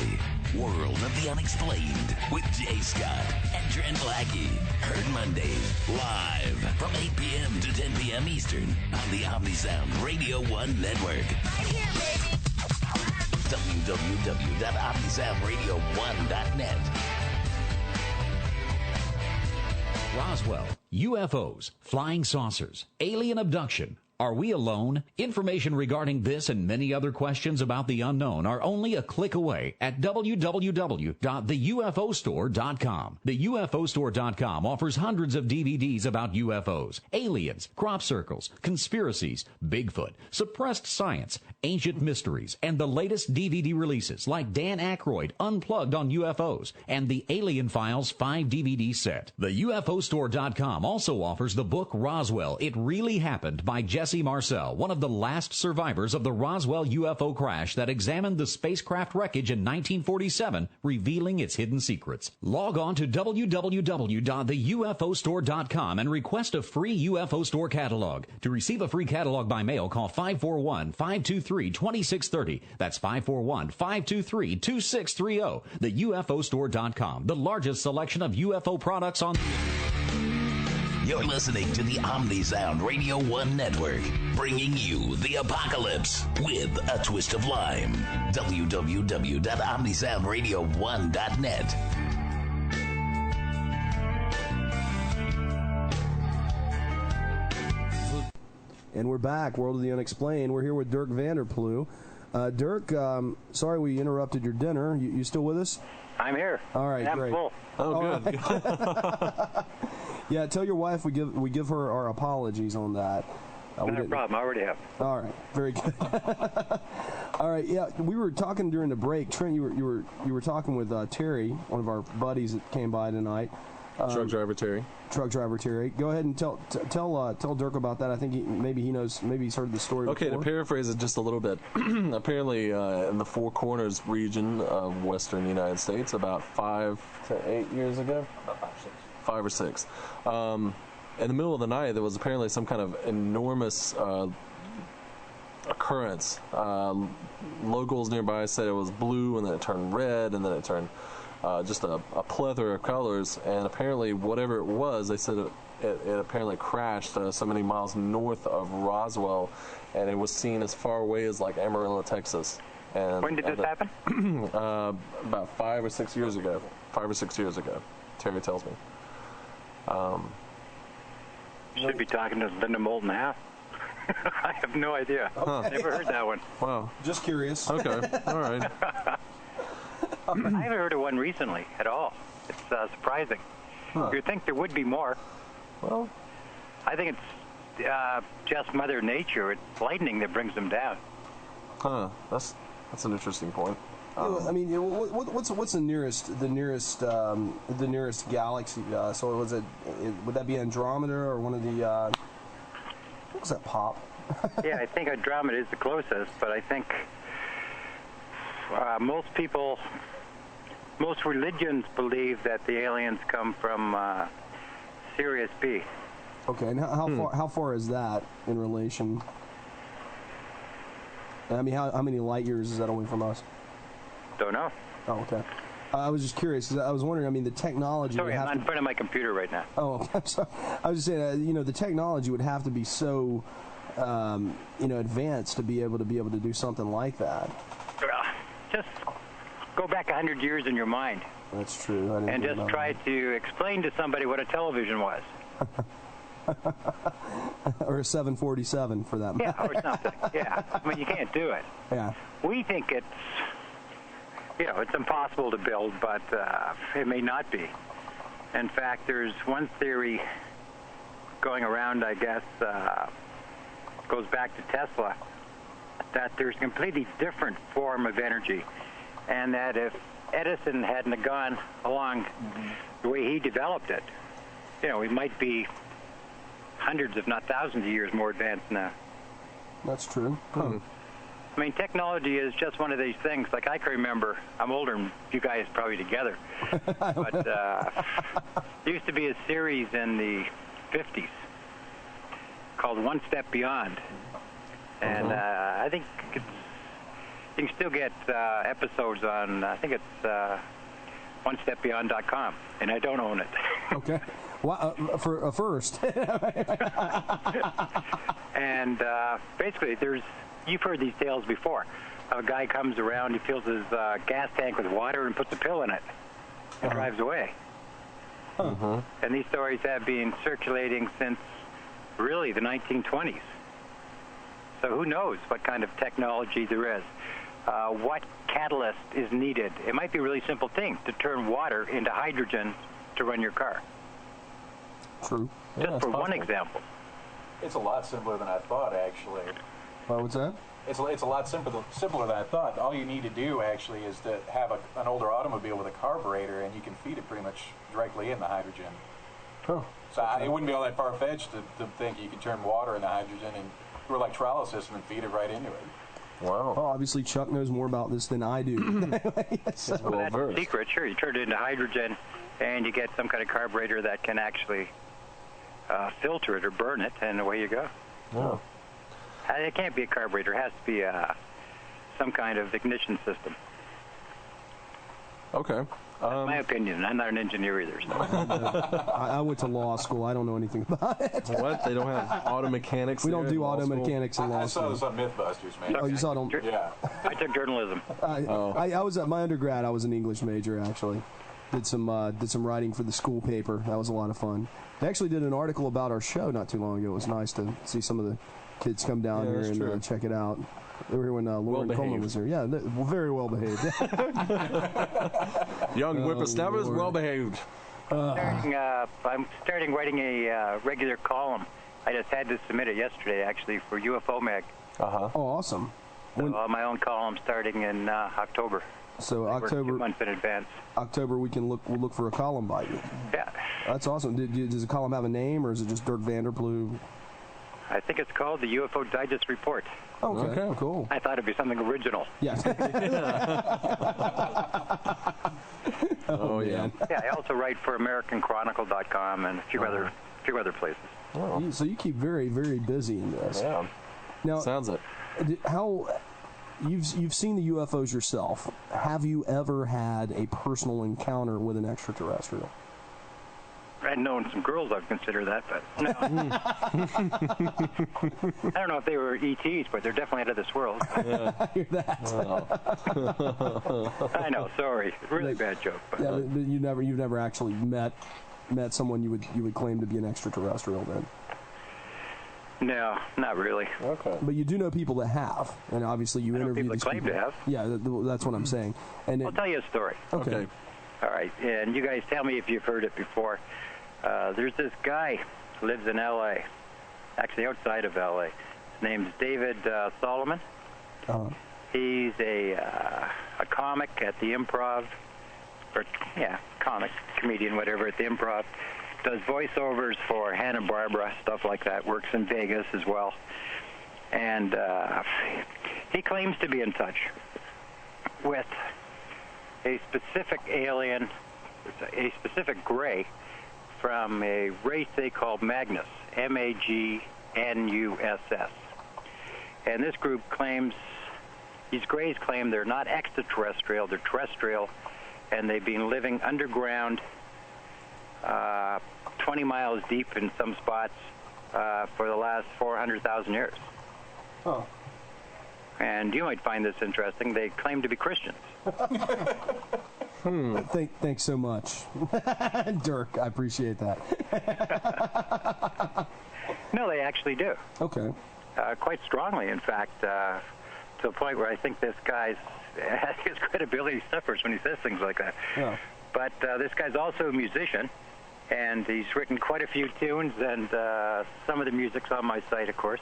World of the Unexplained with Jay Scott and Trent Lackey. Heard Mondays live from 8 p.m. to 10 p.m. Eastern on the Omni Sound Radio 1 network. Right here, baby. www.omnisoundradio1.net. Roswell, UFOs, flying saucers, alien abduction. Are we alone? Information regarding this and many other questions about the unknown are only a click away at www.theufostore.com. Theufostore.com offers hundreds of DVDs about UFOs, aliens, crop circles, conspiracies, Bigfoot, suppressed science, ancient mysteries, and the latest DVD releases like Dan Aykroyd Unplugged on UFOs and the Alien Files 5-DVD set. Theufostore.com also offers the book Roswell, It Really Happened by Jesse Marcel, one of the last survivors of the Roswell UFO crash that examined the spacecraft wreckage in 1947, revealing its hidden secrets. Log on to www.theufostore.com and request a free UFO Store catalog. To receive a free catalog by mail, call 541-523-2630. That's 541-523-2630. Theufostore.com, the largest selection of UFO products on... You're listening to the OmniSound Radio 1 Network, bringing you the apocalypse with a twist of lime. www.omnisoundradio1.net. And we're back, World of the Unexplained. We're here with Dirk Vander Ploeg. Dirk, sorry we interrupted your dinner. You still with us? I'm here. All right, I'm great. full. Oh, good. Right. Yeah, tell your wife we give her our apologies on that. No problem. I already have. All right, very good. All right, yeah, we were talking during the break. Trent, you were talking with Terry, one of our buddies that came by tonight. Truck driver Terry. Go ahead and tell Dirk about that. I think he knows. Maybe he's heard the story. Okay, before. to paraphrase it just a little bit. Apparently, in the Four Corners region of western United States, about 5 to 8 years ago, 5 or 6. In the middle of the night, there was apparently some kind of enormous occurrence. Locals nearby said it was blue, and then it turned red, and then it turned just a plethora of colors. And apparently, whatever it was, they said it apparently crashed so many miles north of Roswell, and it was seen as far away as like Amarillo, Texas. And when did this happen? About 5 or 6 years ago. 5 or 6 years ago, Terry tells me. Should be talking to Linda Moulton Half. I have no idea. Huh. Never heard that one. Wow. Just curious. Okay. All right. I haven't heard of one recently at all. It's surprising. Huh. You'd think there would be more. Well, I think it's just Mother Nature. It's lightning that brings them down. Huh. That's an interesting point. I mean, what's the nearest galaxy? So would that be Andromeda or one of the? What was that, Pop? Yeah, I think Andromeda is the closest, but I think most religions believe that the aliens come from Sirius B. Okay, and how far is that in relation? I mean, how many light years is that away from us? Don't know. Oh, okay. I was just curious because I was wondering. I mean, the technology. Sorry, I'm in front of my computer right now. Oh, I'm sorry. I was just saying. The technology would have to be so, advanced to be able to do something like that. Just go back 100 years in your mind. That's true. And just try to explain to somebody what a television was. Or a 747 for that matter. Yeah, or something. Yeah. I mean, you can't do it. Yeah. We think it's impossible to build, but it may not be. In fact, there's one theory going around, I guess, goes back to Tesla, that there's a completely different form of energy, and that if Edison hadn't have gone along the way he developed it, we might be hundreds, if not thousands of years more advanced now. That's true. Hmm. I mean, technology is just one of these things. Like, I can remember, I'm older than you guys probably together, but there used to be a series in the 50s called One Step Beyond. And I think you can still get episodes on, I think it's onestepbeyond.com, and I don't own it. Okay. Well, for a first. And basically, you've heard these tales before. a guy comes around, he fills his gas tank with water and puts a pill in it and drives away. And these stories have been circulating since really the 1920s. So who knows what kind of technology there is. What catalyst is needed? It might be a really simple thing to turn water into hydrogen to run your car. True. Just for one example. It's a lot simpler than I thought, actually. What's that? It's a lot simpler than I thought. All you need to do, actually, is to have an older automobile with a carburetor, and you can feed it pretty much directly in the hydrogen. Oh. So it wouldn't be all that far-fetched to think you could turn water into hydrogen and through electrolysis and then feed it right into it. Wow. Well, obviously Chuck knows more about this than I do. That's the secret. Sure, you turn it into hydrogen, and you get some kind of carburetor that can actually filter it or burn it, and away you go. Wow. It can't be a carburetor. It has to be some kind of ignition system. Okay. That's my opinion. I'm not an engineer either. So. I went to law school. I don't know anything about it. What? They don't have auto mechanics? We don't do auto mechanics in law school. I saw this on Mythbusters, man. Oh, you saw it on... Yeah. I took journalism. I was at my undergrad. I was an English major, actually. Did some writing for the school paper. That was a lot of fun. They actually did an article about our show not too long ago. It was nice to see some of the kids come down here and check it out. They were here when Lauren Coleman was here. Yeah, very well behaved. Young whippersnappers, well behaved. I'm starting writing a regular column. I just had to submit it yesterday, actually, for UFO Mag. Oh, awesome. So, my own column starting in October. So October, 2 months in advance. October, we'll look for a column by you. Yeah. That's awesome. Does the column have a name, or is it just Dirk Vander Ploeg? I think it's called the UFO Digest Report. Okay, cool. I thought it'd be something original. Yes. Oh yeah. Yeah, I also write for AmericanChronicle.com and a few other places. Oh. So you keep very, very busy in this. Yeah. Now, sounds it. How you've seen the UFOs yourself? Have you ever had a personal encounter with an extraterrestrial? I'd known some girls I'd consider that, but no. I don't know if they were ETs, but they're definitely out of this world. Yeah. I hear that. I know, sorry. Really bad joke. But. Yeah, but you've never actually met someone you would claim to be an extraterrestrial then? No, not really. Okay. But you do know people that have, and obviously you interview people these that claim people. to have. Yeah, that's what I'm saying. And I'll tell you a story. Okay. All right, and you guys tell me if you've heard it before. There's this guy who lives in L.A., actually outside of L.A. His name's David Solomon. He's a comic at the Improv, comic, comedian, whatever, at the Improv. Does voiceovers for Hanna-Barbera, stuff like that. Works in Vegas as well. And he claims to be in touch with a specific alien, a specific gray, from a race they call Magnus, Magnus. And this group claims, these grays claim they're not extraterrestrial, they're terrestrial, and they've been living underground 20 miles deep in some spots for the last 400,000 years. Oh. And you might find this interesting. They claim to be Christians. Thanks so much, Dirk. I appreciate that. No, they actually do. Okay. Quite strongly, in fact, to the point where I think this guy's his credibility suffers when he says things like that. Yeah. But this guy's also a musician, and he's written quite a few tunes, and some of the music's on my site, of course.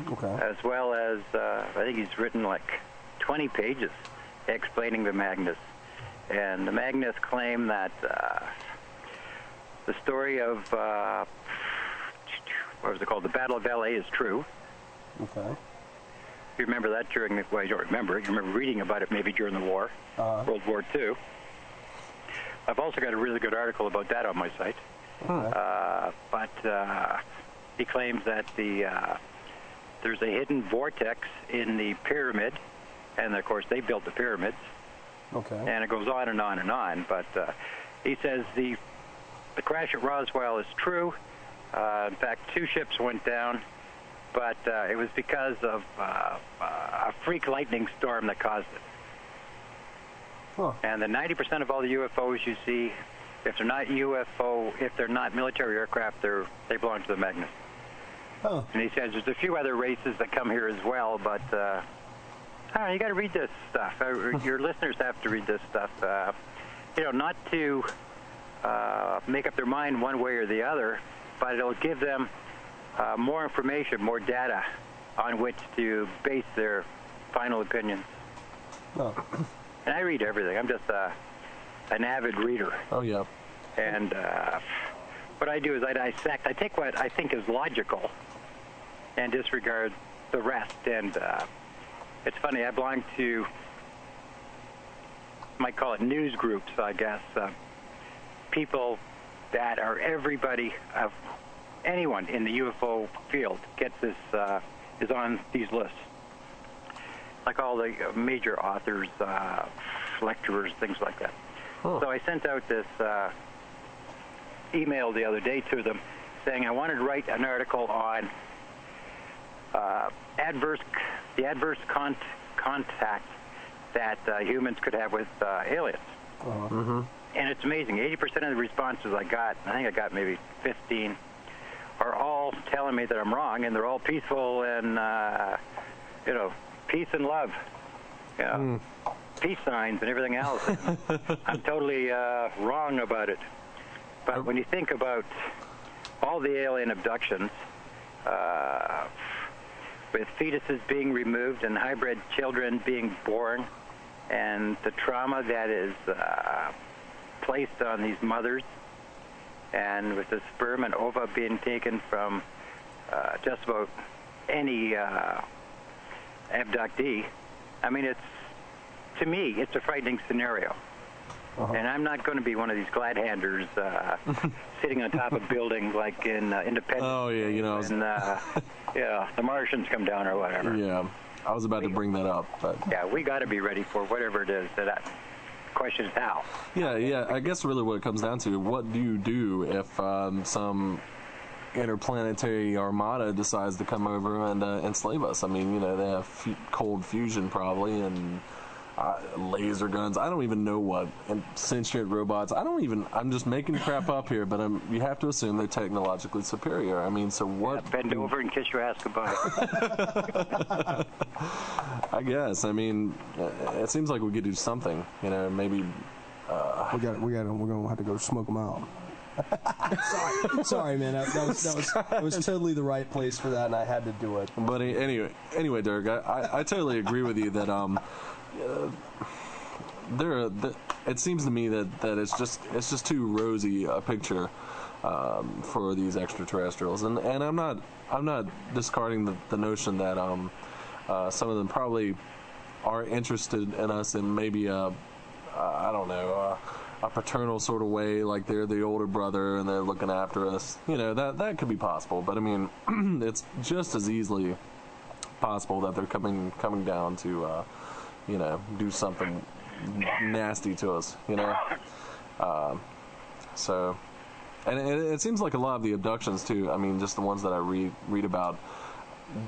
Okay. As well as, I think he's written like 20 pages explaining the Magnus. And the Magnus claim that the story of, what was it called, the Battle of L.A. is true. Okay. You remember that during the, well, you don't remember it. You remember reading about it maybe during the war, World War II. I've also got a really good article about that on my site. But he claims that there's a hidden vortex in the pyramid, and of course they built the pyramids. Okay. And it goes on and on and on. But he says the crash at Roswell is true. In fact, 2 ships went down, but it was because of a freak lightning storm that caused it. Huh. And the 90% of all the UFOs you see, if they're not UFO, if they're not military aircraft, they belong to the Magnus. Oh. And he says there's a few other races that come here as well, but I don't know, you got to read this stuff. Your listeners have to read this stuff. Not to make up their mind one way or the other, but it'll give them more information, more data on which to base their final opinions. Oh. And I read everything. I'm just an avid reader. Oh, yeah. And what I do is I dissect. I take what I think is logical and disregard the rest. And it's funny, I belong to, you might call it news groups, I guess. People that are everybody, anyone in the UFO field gets this, is on these lists. Like all the major authors, lecturers, things like that. Huh. So I sent out this email the other day to them saying I wanted to write an article on the adverse contact that humans could have with aliens. Mm-hmm. And it's amazing. 80% of the responses I got, I think I got maybe 15, are all telling me that I'm wrong, and they're all peaceful and, peace and love. Peace signs and everything else. I'm totally wrong about it. But when you think about all the alien abductions, with fetuses being removed and hybrid children being born, and the trauma that is placed on these mothers, and with the sperm and ova being taken from just about any abductee, I mean, to me, it's a frightening scenario. Uh-huh. And I'm not going to be one of these glad-handers sitting on top of buildings like in Independence. Oh, yeah, the Martians come down or whatever. Yeah, I was about to bring that up. But yeah, we got to be ready for whatever it is. That question is how. Yeah, I guess really what it comes down to, what do you do if some interplanetary armada decides to come over and enslave us? I mean, they have cold fusion probably, and laser guns. I don't even know what. And sentient robots. I'm just making crap up here, but you have to assume they're technologically superior. I mean, so what? Yeah, bend over and kiss your ass goodbye. I guess. I mean, it seems like we could do something. Maybe. We're gonna have to go smoke them out. Sorry, man. That was totally the right place for that, and I had to do it. But anyway, Dirk, I totally agree with you that it seems to me that it's just too rosy a picture for these extraterrestrials, and I'm not discarding the notion that some of them probably are interested in us in maybe a paternal sort of way, like they're the older brother and they're looking after us. That could be possible, but I mean, it's just as easily possible that they're coming down to do something nasty to us, so, and it seems like a lot of the abductions too, I mean, just the ones that I read about,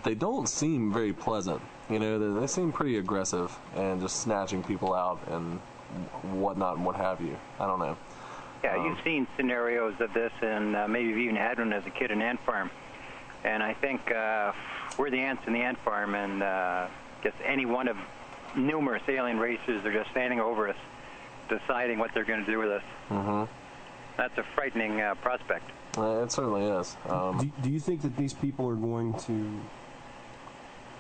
they don't seem very pleasant, they seem pretty aggressive and just snatching people out and whatnot and what have you. I don't know. Yeah, you've seen scenarios of this, and maybe you've even had one as a kid in ant farm, and I think we're the ants in the ant farm, and guess any one of numerous alien races are just standing over us, deciding what they're going to do with us. Mm-hmm. That's a frightening prospect. It certainly is. Do you think that these people are going to,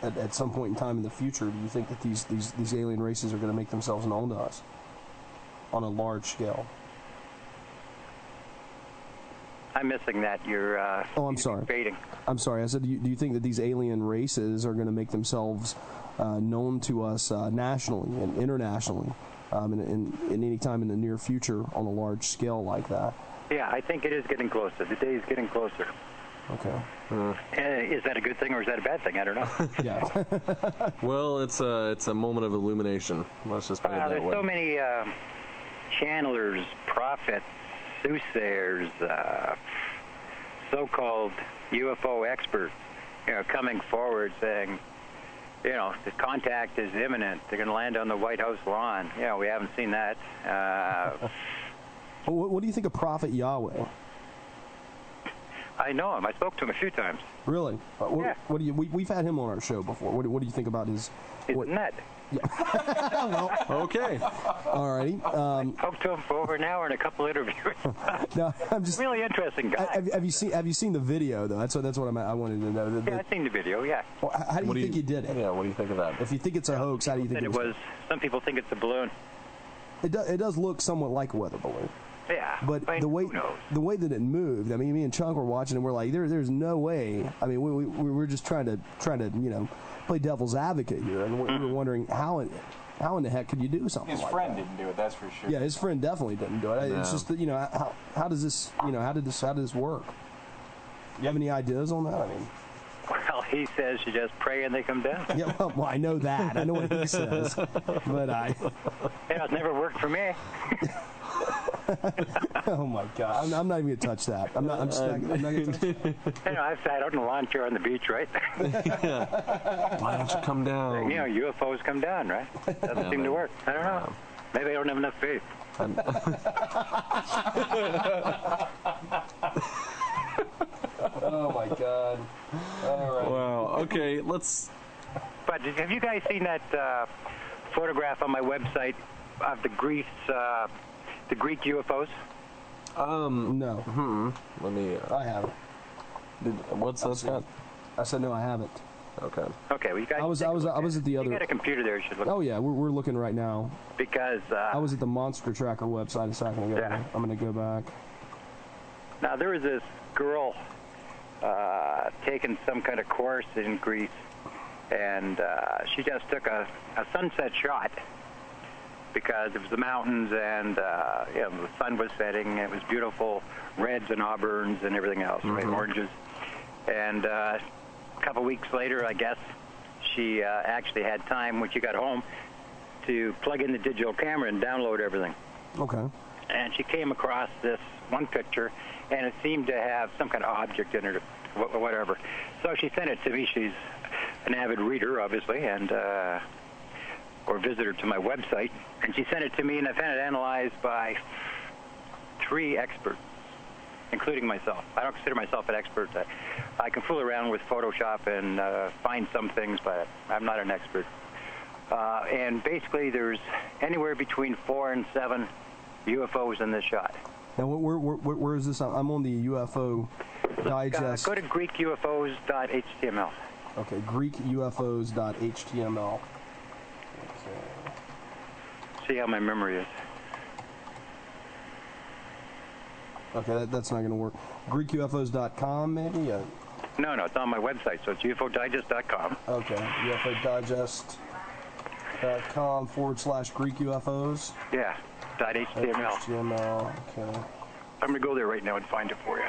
at some point in time in the future, do you think that these alien races are going to make themselves known to us on a large scale? I'm missing that. You're I'm sorry. Debating. I'm sorry. I said, do you think that these alien races are going to make themselves known to us nationally and internationally in any time in the near future on a large scale like that? Yeah, I think it is getting closer. The day is getting closer. Okay. Is that a good thing or is that a bad thing? I don't know. Yeah. Well, it's a moment of illumination. Let's just put it that way. There's so many channelers, prophets, soothsayers, so-called UFO experts coming forward saying, the contact is imminent. They're going to land on the White House lawn. We haven't seen that. What do you think of Prophet Yahweh? I know him. I spoke to him a few times. Really? Yeah. What do you? We've had him on our show before. What do you think about his? He's nut. Well, okay. Alrighty. Spoke to him for over an hour and a couple interviews. No, I'm just really interesting guy. Have you seen the video though? That's what I wanted to know. Yeah, I've seen the video. Yeah. Well, how do you think he did it? Yeah. What do you think of that? If you think it's a hoax, how do you think it was? Some people think it's a balloon. It does look somewhat like a weather balloon. Yeah. But the way that it moved, I mean, me and Chunk were watching and we're like, there's no way. I mean, we were just trying to play devil's advocate here, and we were wondering how in the heck could you do something like that? His friend didn't do it, that's for sure. Yeah, his friend definitely didn't do it. No. It's just that, how does this work? You have any ideas on that? I mean, well, he says you just pray and they come down. Yeah, well, I know that. I know what he says, but it's never worked for me. Oh my God! I'm not even gonna touch that. I'm not gonna touch it. I've sat out in the lawn chair on the beach, right? Why don't you come down? UFOs come down, right? Doesn't seem to work. I don't know. Maybe I don't have enough faith. Oh my God! All right. Wow. Okay, let's. But have you guys seen that photograph on my website of the Greek UFOs? No. Let me. I haven't. What's that, Scott? I said no, I haven't. Okay. Okay. Well, you guys. I was at the other. You got a computer there. You should look. Oh yeah, we're looking right now. Because. I was at the Monster Tracker website a second ago. Yeah. I'm gonna go back. Now there was this girl taking some kind of course in Greece, and she just took a sunset shot because it was the mountains and the sun was setting. It was beautiful, reds and auburns and everything else, right? Oranges. And a couple weeks later, I guess, she actually had time when she got home to plug in the digital camera and download everything. Okay. And she came across this one picture, and it seemed to have some kind of object in it or whatever. So she sent it to me. She's an avid reader, obviously, and or visitor to my website. And she sent it to me, and I've had it analyzed by 3 experts, including myself. I don't consider myself an expert. I can fool around with Photoshop and find some things, but I'm not an expert. And basically, there's anywhere between 4 and 7 UFOs in this shot. Now, where is this? I'm on the UFO Digest. Go to GreekUFOs.html. Okay, GreekUFOs.html. See how my memory is. Okay, that's not going to work. GreekUFOs.com, maybe? No, it's on my website, so it's UFODigest.com. Okay, UFODigest.com/Greek UFOs. Yeah, .html. HTML, okay. I'm going to go there right now and find it for you.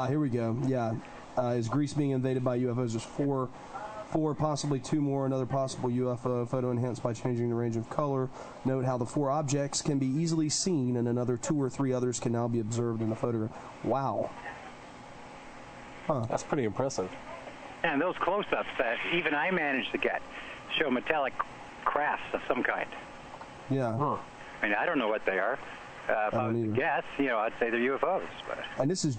Here we go. Yeah. Is Greece being invaded by UFOs? There's four, possibly 2 more. Another possible UFO photo enhanced by changing the range of color. Note how the 4 objects can be easily seen, and another 2 or 3 others can now be observed in the photograph. Wow. Huh. That's pretty impressive. And those close-ups that even I managed to get show metallic crafts of some kind. Yeah. Huh. I mean, I don't know what they are. If I was to guess, I'd say they're UFOs. But. And this was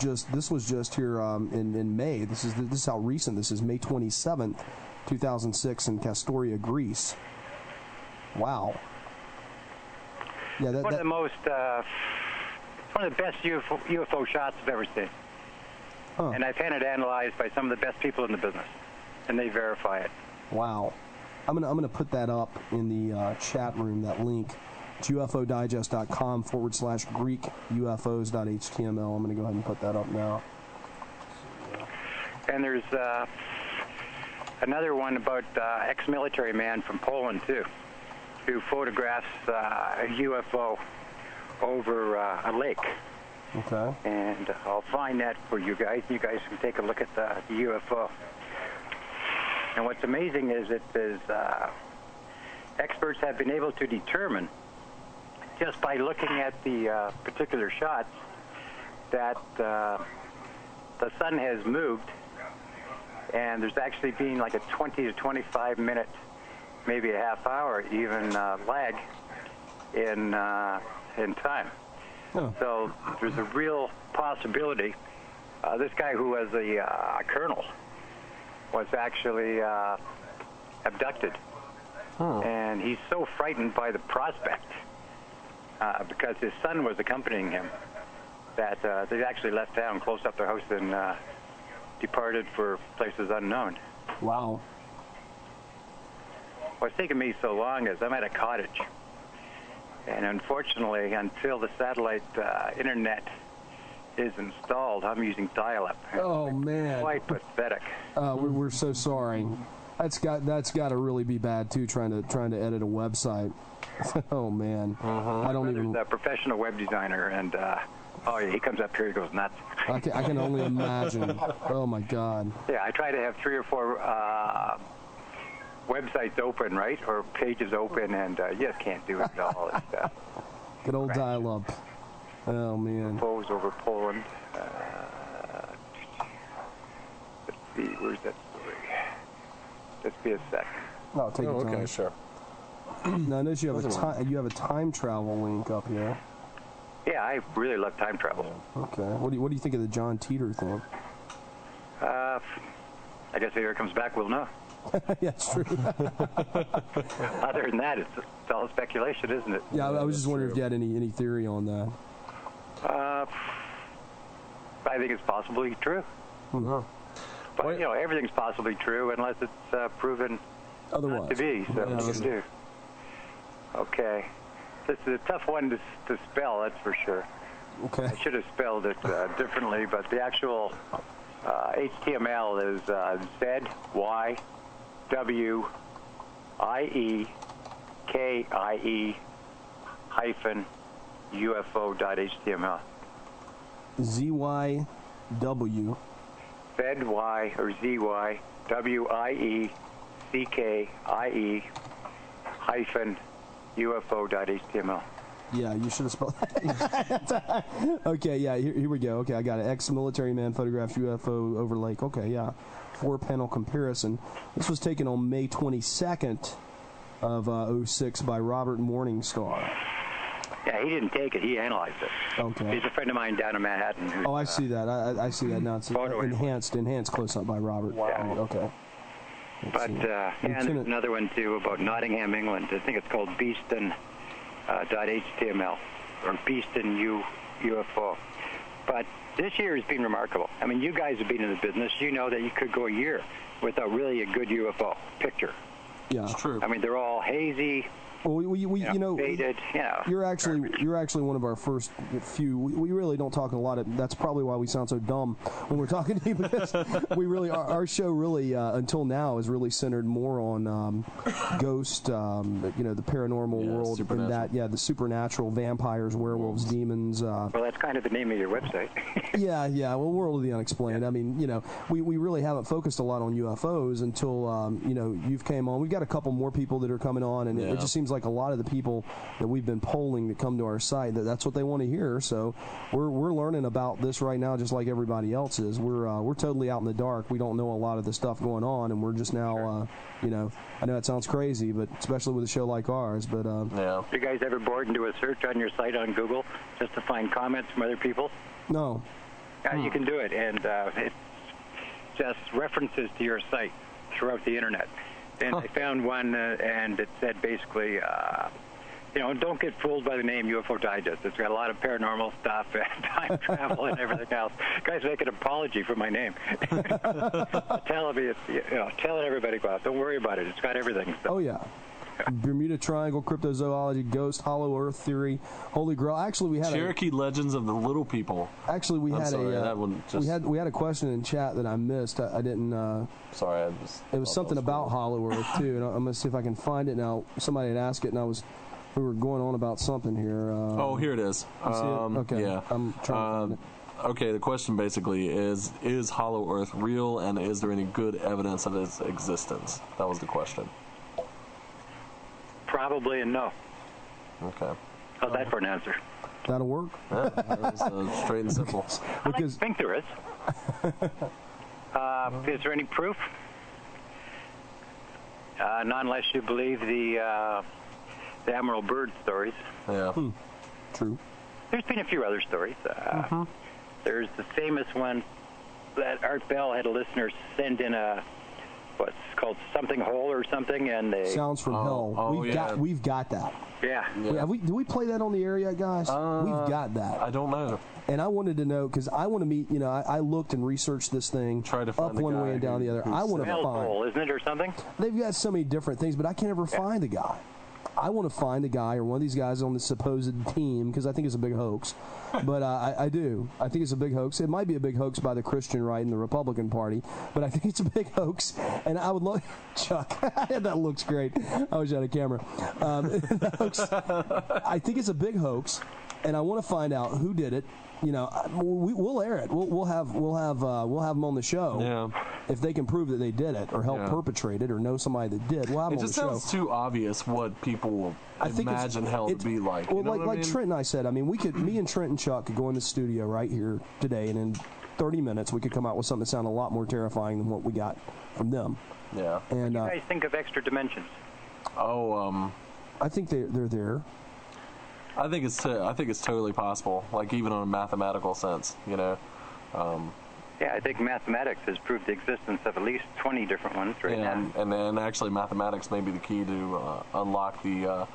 just here in May. This is how recent this is. May 27th, 2006, in Kastoria, Greece. Wow. Yeah, one of the most, one of the best UFO shots I've ever seen. Huh. And I've had it analyzed by some of the best people in the business, and they verify it. Wow. I'm gonna put that up in the chat room. That link. It's UFODigest.com/Greek UFOs.html. I'm going to go ahead and put that up now. And there's another one about ex-military man from Poland, too, who photographs a UFO over a lake. Okay. And I'll find that for you guys. You guys can take a look at the UFO. And what's amazing is that experts have been able to determine, just by looking at the particular shots, that the sun has moved and there's actually been like a 20 to 25 minute, maybe a half hour even lag in time. Oh. So there's a real possibility. This guy who was a colonel was actually abducted. And he's so frightened by the prospect because his son was accompanying him that they actually left town, closed up their house, and departed for places unknown. Wow. What's taken me so long is I'm at a cottage. And unfortunately, until the satellite internet is installed, I'm using dial-up. Oh, man. Quite pathetic. We're so sorry. That's got to really be bad too. Trying to edit a website. Oh man, I don't even. He's a professional web designer, and oh yeah, he comes up here, he goes nuts. I can only imagine. Oh my God. Yeah, I try to have 3 or 4 websites open, right, or pages open, and you just can't do it at all. It's, good old dial-up. Oh man. UFOs over Poland. Let's see, where's that story? Just be a sec. No, take your time. Okay, sure. Now, I notice you have a time travel link up here. Yeah, I really love time travel. Okay. What do you think of the John Teeter thing? I guess if it comes back, we'll know. Yeah, it's true. Other than that, it's all speculation, isn't it? Yeah, I was just wondering if you had any theory on that. I think it's possibly true. Mm-hmm. But, you know, everything's possibly true unless it's proven otherwise not to be. So what you can do. Okay. This is a tough one to spell, that's for sure. Okay. I should have spelled it differently, but the actual HTML is ZYWIEKIE-UFO.html. ZYW. ZY or ZYWIEKIE-UFO.html. Yeah, you should have spelled that. Okay, yeah, here we go. Okay, I got it. Ex-military man photographs UFO over lake. Okay, yeah. 4-panel comparison. This was taken on May 22nd of 06 by Robert Morningstar. Yeah, he didn't take it. He analyzed it. Okay. He's a friend of mine down in Manhattan. Who's, I see that. I see that now. It's enhanced close-up by Robert. Wow. Okay. But, and there's another one, too, about Nottingham, England. I think it's called Beeston.html or Beeston UFO. But this year has been remarkable. I mean, you guys have been in the business. You know that you could go a year without really a good UFO picture. Yeah. It's true. I mean, they're all hazy. Well, you know, faded, you're actually one of our first few. We really don't talk a lot of. That's probably why we sound so dumb when we're talking to you, because we really our show really until now is really centered more on ghost, the paranormal world, and that the supernatural, vampires, werewolves, demons. Well, that's kind of the name of your website. Yeah. Well, World of the Unexplained. I mean, we really haven't focused a lot on UFOs until you've came on. We've got a couple more people that are coming on, and it just seems like a lot of the people that we've been polling that come to our site, that's what they want to hear. So we're learning about this right now, just like everybody else is. We're totally out in the dark. We don't know a lot of the stuff going on, and we're just now, I know it sounds crazy, but especially with a show like ours. But you guys ever bored and do a search on your site on Google just to find comments from other people? No. You can do it, and it's just references to your site throughout the internet. And I found one, and it said basically, don't get fooled by the name UFO Digest. It's got a lot of paranormal stuff and time travel and everything else. Guys make an apology for my name. Telling me, telling everybody, don't worry about it. It's got everything. So. Oh, yeah. Bermuda Triangle, cryptozoology, ghost, hollow earth theory, Holy Grail. Actually, we had Cherokee Legends of the Little People. Actually, we had a question in chat that I missed. I didn't. Sorry, it was something about Hollow Earth too, and I'm gonna see if I can find it now. Somebody had asked it, and we were going on about something here. Here it is. You see it? Okay. Yeah. I'm trying to find it. Okay, the question basically is Hollow Earth real, and is there any good evidence of its existence? That was the question. Probably and no. Okay. How's that for an answer? That'll work. Yeah, that was straight and simple. I think there is. Is there any proof? Not unless you believe the Admiral Byrd stories. Yeah. True. There's been a few other stories. There's the famous one that Art Bell had a listener send in what's called something hole or something, and they Sounds from Hell. We've got that. Yeah. Do we play that on the air yet, guys? We've got that. I don't know. And I wanted to know, because I want to meet, I looked and researched this thing, Try to find up the one guy way and down the other. I want to Hell find. hole, isn't it, or something? They've got so many different things, but I can't ever find the guy. I want to find the guy or one of these guys on the supposed team, because I think it's a big hoax. But I do. I think it's a big hoax. It might be a big hoax by the Christian right and the Republican Party, but I think it's a big hoax. And I would love... Chuck, that looks great. I wish I had a camera. I think it's a big hoax, and I want to find out who did it. We'll air it. We'll have them on the show. Yeah. If they can prove that they did it, or help perpetrate it, or know somebody that did. We'll have them on the show. It just sounds too obvious what people imagine hell to be like. Well, you know like Trent and I said, I mean, me and Trent and Chuck could go in the studio right here today, and in 30 minutes we could come out with something that sounded a lot more terrifying than what we got from them. Yeah. And what do you guys think of extra dimensions? I think they're there. I think it's totally possible, like even on a mathematical sense, Yeah, I think mathematics has proved the existence of at least 20 different ones right now. And actually mathematics may be the key to unlock the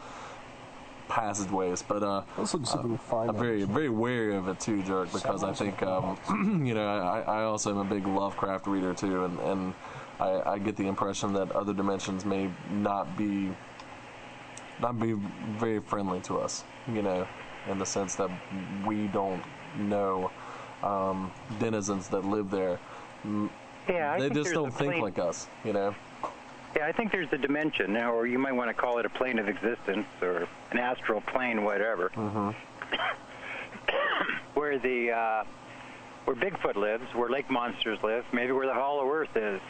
passageways. But let's look something to find. I'm very, very wary of it too, Dirk, because I think I also am a big Lovecraft reader too, and I get the impression that other dimensions may not be very friendly to us, in the sense that we don't know denizens that live there. Yeah, they just don't think like us, Yeah, I think there's a dimension, or you might want to call it a plane of existence, or an astral plane, whatever, where Bigfoot lives, where lake monsters live, maybe where the Hollow Earth is,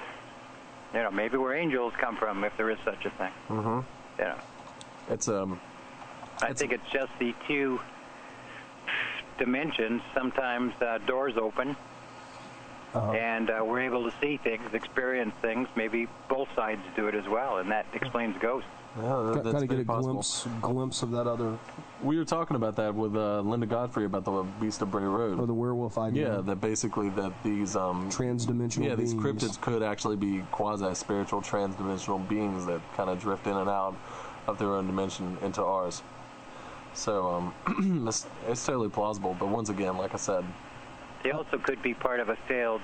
maybe where angels come from, if there is such a thing. I think it's just the two dimensions. Sometimes doors open, and we're able to see things, experience things. Maybe both sides do it as well, and that explains ghosts. Yeah, that's kind of get a possible. glimpse of that other. We were talking about that with Linda Godfrey about the Beast of Bray Road. Or the werewolf idea. Yeah, that basically that these transdimensional these beings. cryptids could actually be quasi-spiritual transdimensional beings that kind of drift in and out of their own dimension into ours. So it's totally plausible, but once again, like I said, they also could be part of a failed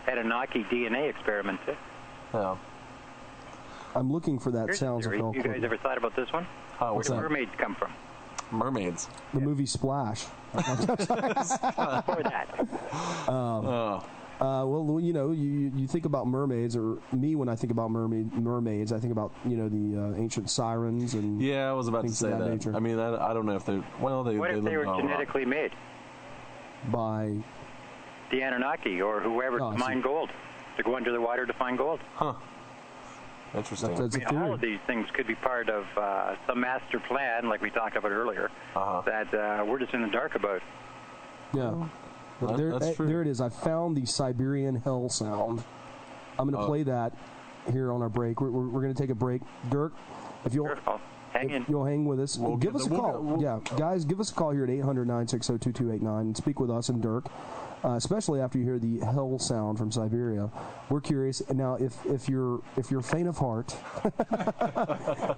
Anunnaki DNA experiment too. Yeah. I'm looking for that sounds of hell. You guys ever thought about this one? Where do mermaids come from? Mermaids. The movie Splash. Before that. Well, you think about mermaids, or me when I think about mermaids, I think about the ancient sirens and yeah, I was about to say that. Nature. I mean, I don't know if they're What if they were genetically made by the Anunnaki or whoever to mine gold, to go under the water to find gold? Huh. Interesting. All of these things could be part of some master plan, like we talked about earlier, that we're just in the dark about. Yeah. But there it is. I found the Siberian hell sound. I'm going to play that here on our break. We're going to take a break. Dirk, if you'll you'll hang with us, give us a call. Guys, give us a call here at 800-960-2289 and speak with us and Dirk, especially after you hear the hell sound from Siberia. We're curious. Now, if you're faint of heart,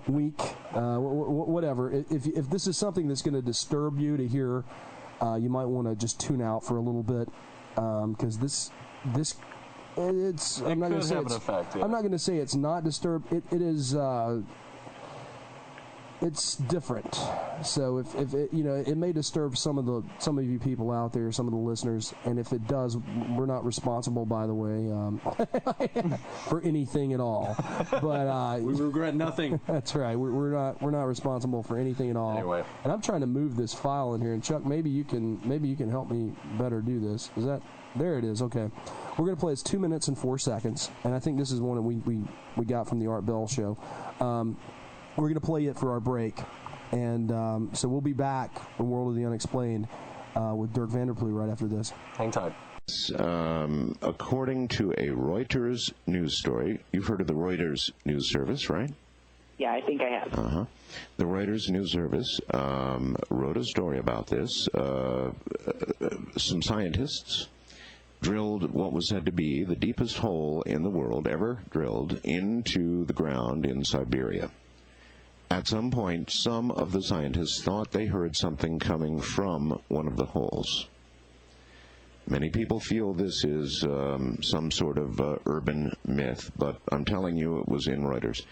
weak, whatever, if this is something that's going to disturb you to hear, you might want to just tune out for a little bit, because I'm not going to say it's, effect, yeah. I'm not going to say it's not disturbed. It is. It's different. So if it, it may disturb some of you people out there, some of the listeners, and if it does, we're not responsible, by the way, for anything at all. But we regret nothing. That's right. We're not responsible for anything at all. Anyway, and I'm trying to move this file in here, and Chuck, maybe you can help me better do this. Is that there? It is. Okay. We're gonna play. It's 2 minutes and 4 seconds, and I think this is one that we got from the Art Bell show. We're going to play it for our break, and so we'll be back in World of the Unexplained with Dirk Vander Ploeg right after this. Hang tight. According to a Reuters news story, you've heard of the Reuters news service, right? Yeah, I think I have. The Reuters news service wrote a story about this. Some scientists drilled what was said to be the deepest hole in the world ever drilled into the ground in Siberia. At some point, some of the scientists thought they heard something coming from one of the holes. Many people feel this is some sort of urban myth, but I'm telling you it was in Reuters.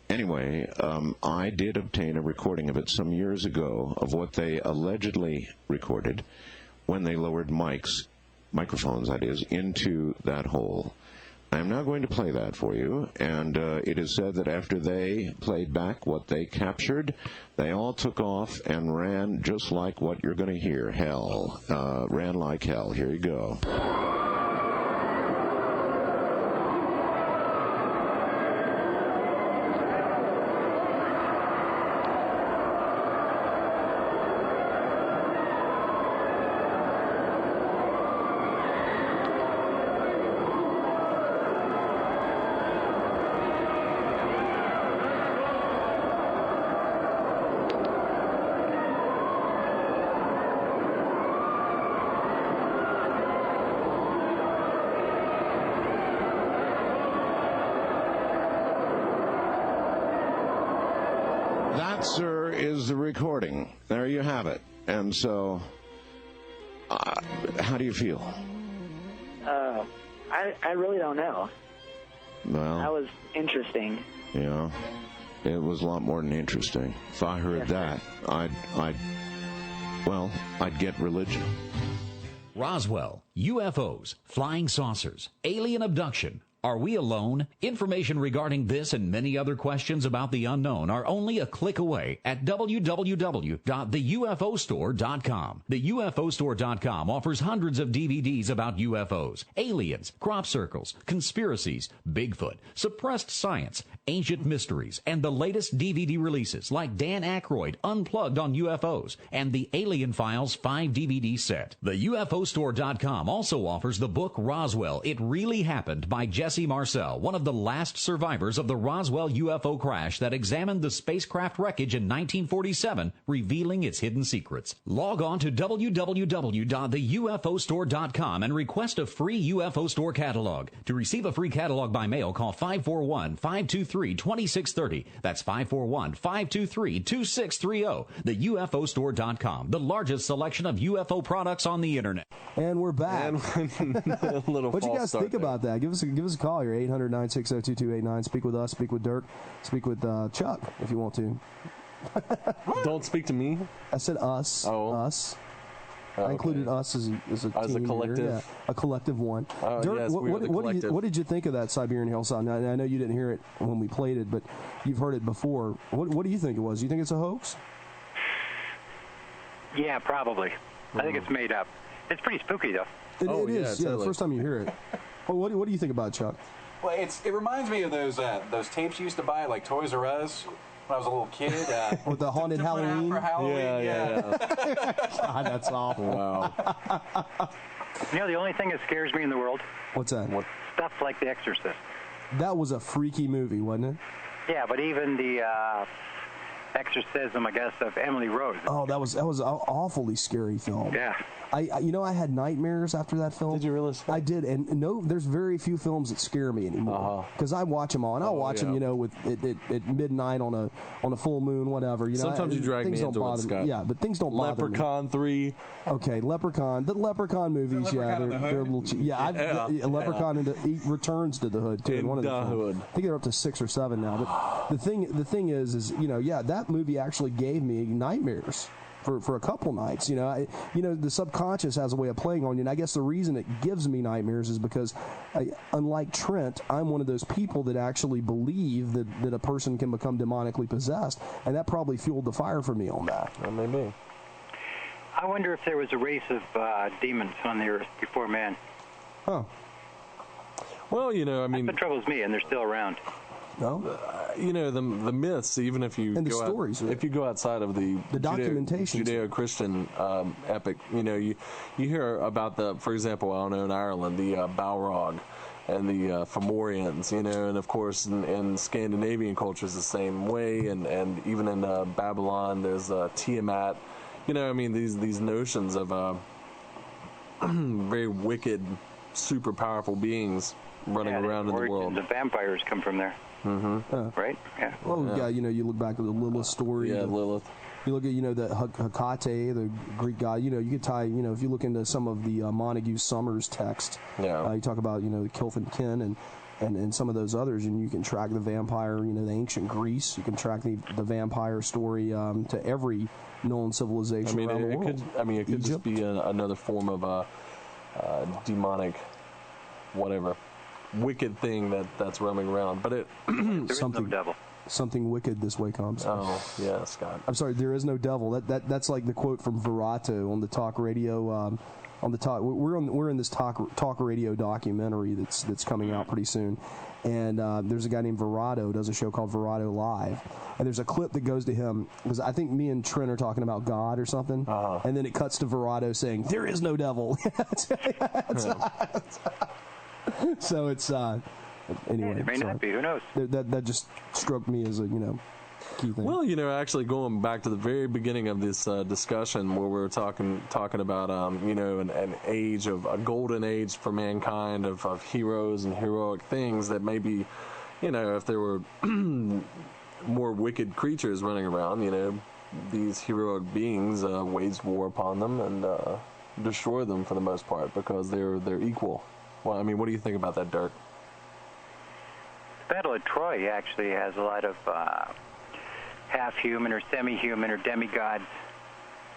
Anyway, I did obtain a recording of it some years ago of what they allegedly recorded when they lowered microphones, that is, into that hole. I'm now going to play that for you, and it is said that after they played back what they captured, they all took off and ran just like what you're going to hear. Hell. Ran like hell. Here you go. That, sir, is the recording. There you have it. And so, how do you feel? I really don't know. Well, that was interesting. Yeah, it was a lot more than interesting. If I heard that, I'd get religion. Roswell, UFOs, flying saucers, alien abduction. Are we alone? Information regarding this and many other questions about the unknown are only a click away at www.theufostore.com. The UFOstore.com offers hundreds of DVDs about UFOs, aliens, crop circles, conspiracies, Bigfoot, suppressed science, ancient mysteries, and the latest DVD releases like Dan Aykroyd Unplugged on UFOs and the Alien Files 5-DVD set. The UFOstore.com also offers the book Roswell, It Really Happened by Jesse Marcel, one of the last survivors of the Roswell UFO crash that examined the spacecraft wreckage in 1947, revealing its hidden secrets. Log on to www.theufostore.com and request a free UFO Store catalog. To receive a free catalog by mail, call 541-523-2630. That's 541-523-2630. TheUFOstore.com, the largest selection of UFO products on the internet. And we're back. What you guys think about that? Give us a call here, 800-960-2289. Speak with us, speak with Dirk, speak with Chuck if you want to. Don't speak to me. I said us. Us. I included us as a team collective. Here. Yeah, a collective one. Dirk, yes, what did you think of that Siberian Hillside? Now, I know you didn't hear it when we played it, but you've heard it before. What do you think it was? Do you think it's a hoax? Yeah, probably. I think it's made up. It's pretty spooky, though. It is. Yeah, the first time you hear it. Well, what do you think about it, Chuck? Well, it reminds me of those tapes you used to buy, like Toys R Us, when I was a little kid. With the haunted Halloween? For Halloween. Yeah. God, that's awful. Wow. You know, the only thing that scares me in the world? What's that? Stuff like The Exorcist. That was a freaky movie, wasn't it? Yeah, but even the exorcism, I guess, of Emily Rose. Oh, that was an awfully scary film. Yeah. I had nightmares after that film. Did you really? I did, and no, there's very few films that scare me anymore because I watch them all, and I'll watch them, at midnight on a full moon, whatever. Sometimes you drag me into it, Scott. Yeah, but things don't bother me. Leprechaun 3. Okay, Leprechaun. The Leprechaun movies, they're a little cheap. Yeah, Leprechaun returns to the hood too. One of the films. I think they're up to 6 or 7 now. But the thing is, that movie actually gave me nightmares. For a couple nights, the subconscious has a way of playing on you, and I guess the reason it gives me nightmares is because, unlike Trent, I'm one of those people that actually believe that a person can become demonically possessed, and that probably fueled the fire for me on that. That may be. I wonder if there was a race of demons on the earth before man. Huh. Well, That's what troubles me, and they're still around. No. You know, the myths, even if you And the go stories, if you go outside of the documentation, Judeo-Christian epic, you know, you hear about for example, I don't know, in Ireland, the Balrog and the Fomorians, you know, and of course in Scandinavian cultures the same way, and even in Babylon there's Tiamat. You know, I mean, these notions of very wicked, super powerful beings running around in the world. The vampires come from there. Mm-hmm. Right? Yeah. Well, yeah, you know, you look back at the Lilith story. Yeah, Lilith. You look at, you know, the Hecate, the Greek god. You know, you could tie, you know, if you look into some of the Montague Summers text, you talk about, you know, Kilfin Kin and some of those others, and you can track the vampire, you know, the ancient Greece. You can track the vampire story to every known civilization around the world. It could just be another form of demonic, whatever, wicked thing that's roaming around. But there is no devil. Something wicked this way comes. Oh, yeah, Scott. I'm sorry, there is no devil. That's like the quote from Verato on the talk radio. We're in this talk radio documentary that's coming out pretty soon, and there's a guy named Verato does a show called Verato Live, and there's a clip that goes to him because I think me and Trent are talking about God or something, and then it cuts to Verato saying there is no devil. So it's anyway. It may not be. Who knows? That just struck me as a key thing. Well, actually going back to the very beginning of this discussion where we were talking about an age of a golden age for mankind of heroes and heroic things that maybe if there were more wicked creatures running around, these heroic beings wage war upon them and destroy them for the most part because they're equal. Well, I mean, what do you think about that, Dirk? The Battle of Troy actually has a lot of half-human or semi-human or demigods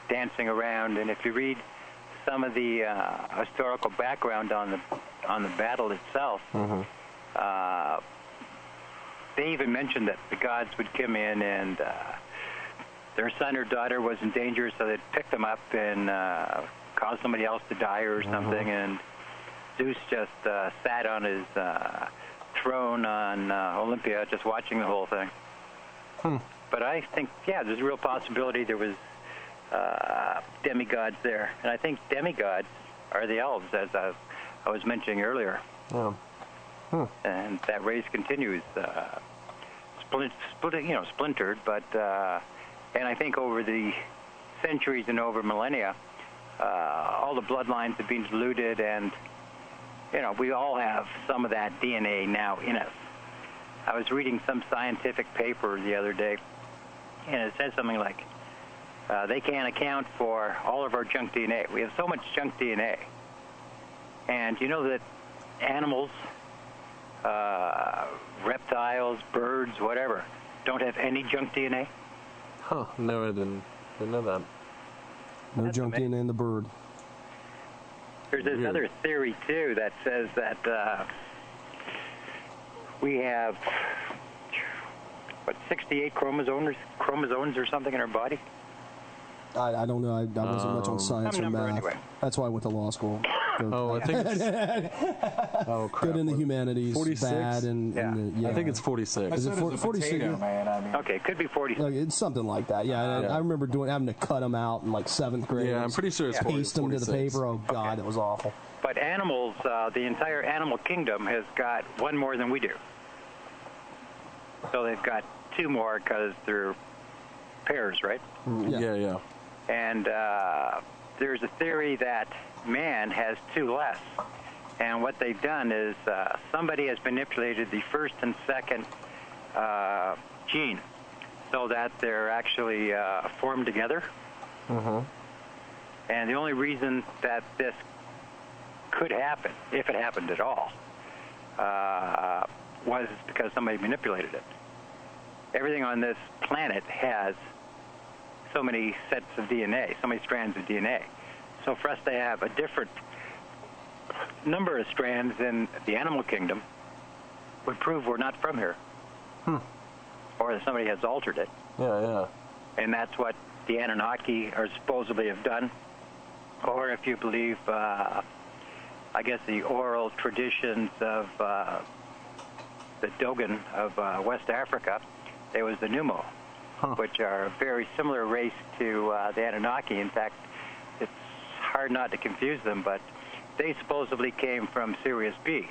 dancing around, and if you read some of the historical background on the battle itself, they even mentioned that the gods would come in and their son or daughter was in danger, so they'd pick them up and cause somebody else to die or something, and Zeus just sat on his throne on Olympia just watching the whole thing. But I think, there's a real possibility there was demigods there. And I think demigods are the elves, as I was mentioning earlier. And that race continues, splintered, but and I think over the centuries and over millennia, all the bloodlines have been diluted, and we all have some of that DNA now in us. I was reading some scientific paper the other day, and it says something like, they can't account for all of our junk DNA. We have so much junk DNA. And you know that animals, reptiles, birds, whatever, don't have any junk DNA? Huh, no, I didn't know that. No junk DNA in the bird. There's this other theory, too, that says that we have, 68 chromosomes or something in our body? I don't know. I wasn't much on science or math. Anyway. That's why I went to law school. I think it's... Good in the humanities, 46? bad and I think it's 46. Is it 46? Okay, it could be 46. It's something like that. I remember having to cut them out in like 7th grade. Yeah, I'm pretty sure it's 46. Paste them to the paper. Oh God, it was awful. But animals, the entire animal kingdom has got one more than we do. So they've got 2 more because they're pairs, right? Yeah. And there's a theory that man has 2 less. And what they've done is somebody has manipulated the first and second gene so that they're actually formed together. And the only reason that this could happen, if it happened at all, was because somebody manipulated it. Everything on this planet has so many sets of DNA, so many strands of DNA. So for us to have a different number of strands in the animal kingdom would prove we're not from here. Or that somebody has altered it. Yeah. And that's what the Anunnaki are supposedly have done. Or if you believe, I guess, the oral traditions of the Dogon of West Africa, there was the Numo, which are a very similar race to the Anunnaki. In fact, it's hard not to confuse them, but they supposedly came from Sirius B,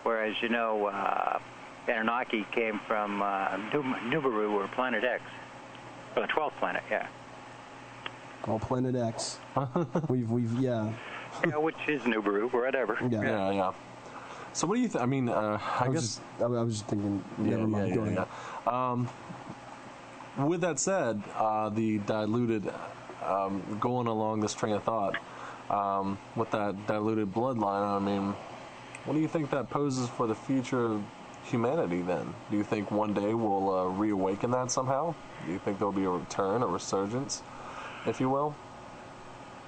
whereas, you know, the Anunnaki came from Nibiru, or Planet X, or the 12th planet, yeah. Oh, Planet X. Yeah, which is Nibiru, or whatever. Yeah. So what do you think? I mean, I guess... I was just thinking, never mind, go ahead. With that said, the diluted, going along this train of thought, with that diluted bloodline, I mean, what do you think that poses for the future of humanity then? Do you think one day we'll reawaken that somehow? Do you think there'll be a return, a resurgence, if you will?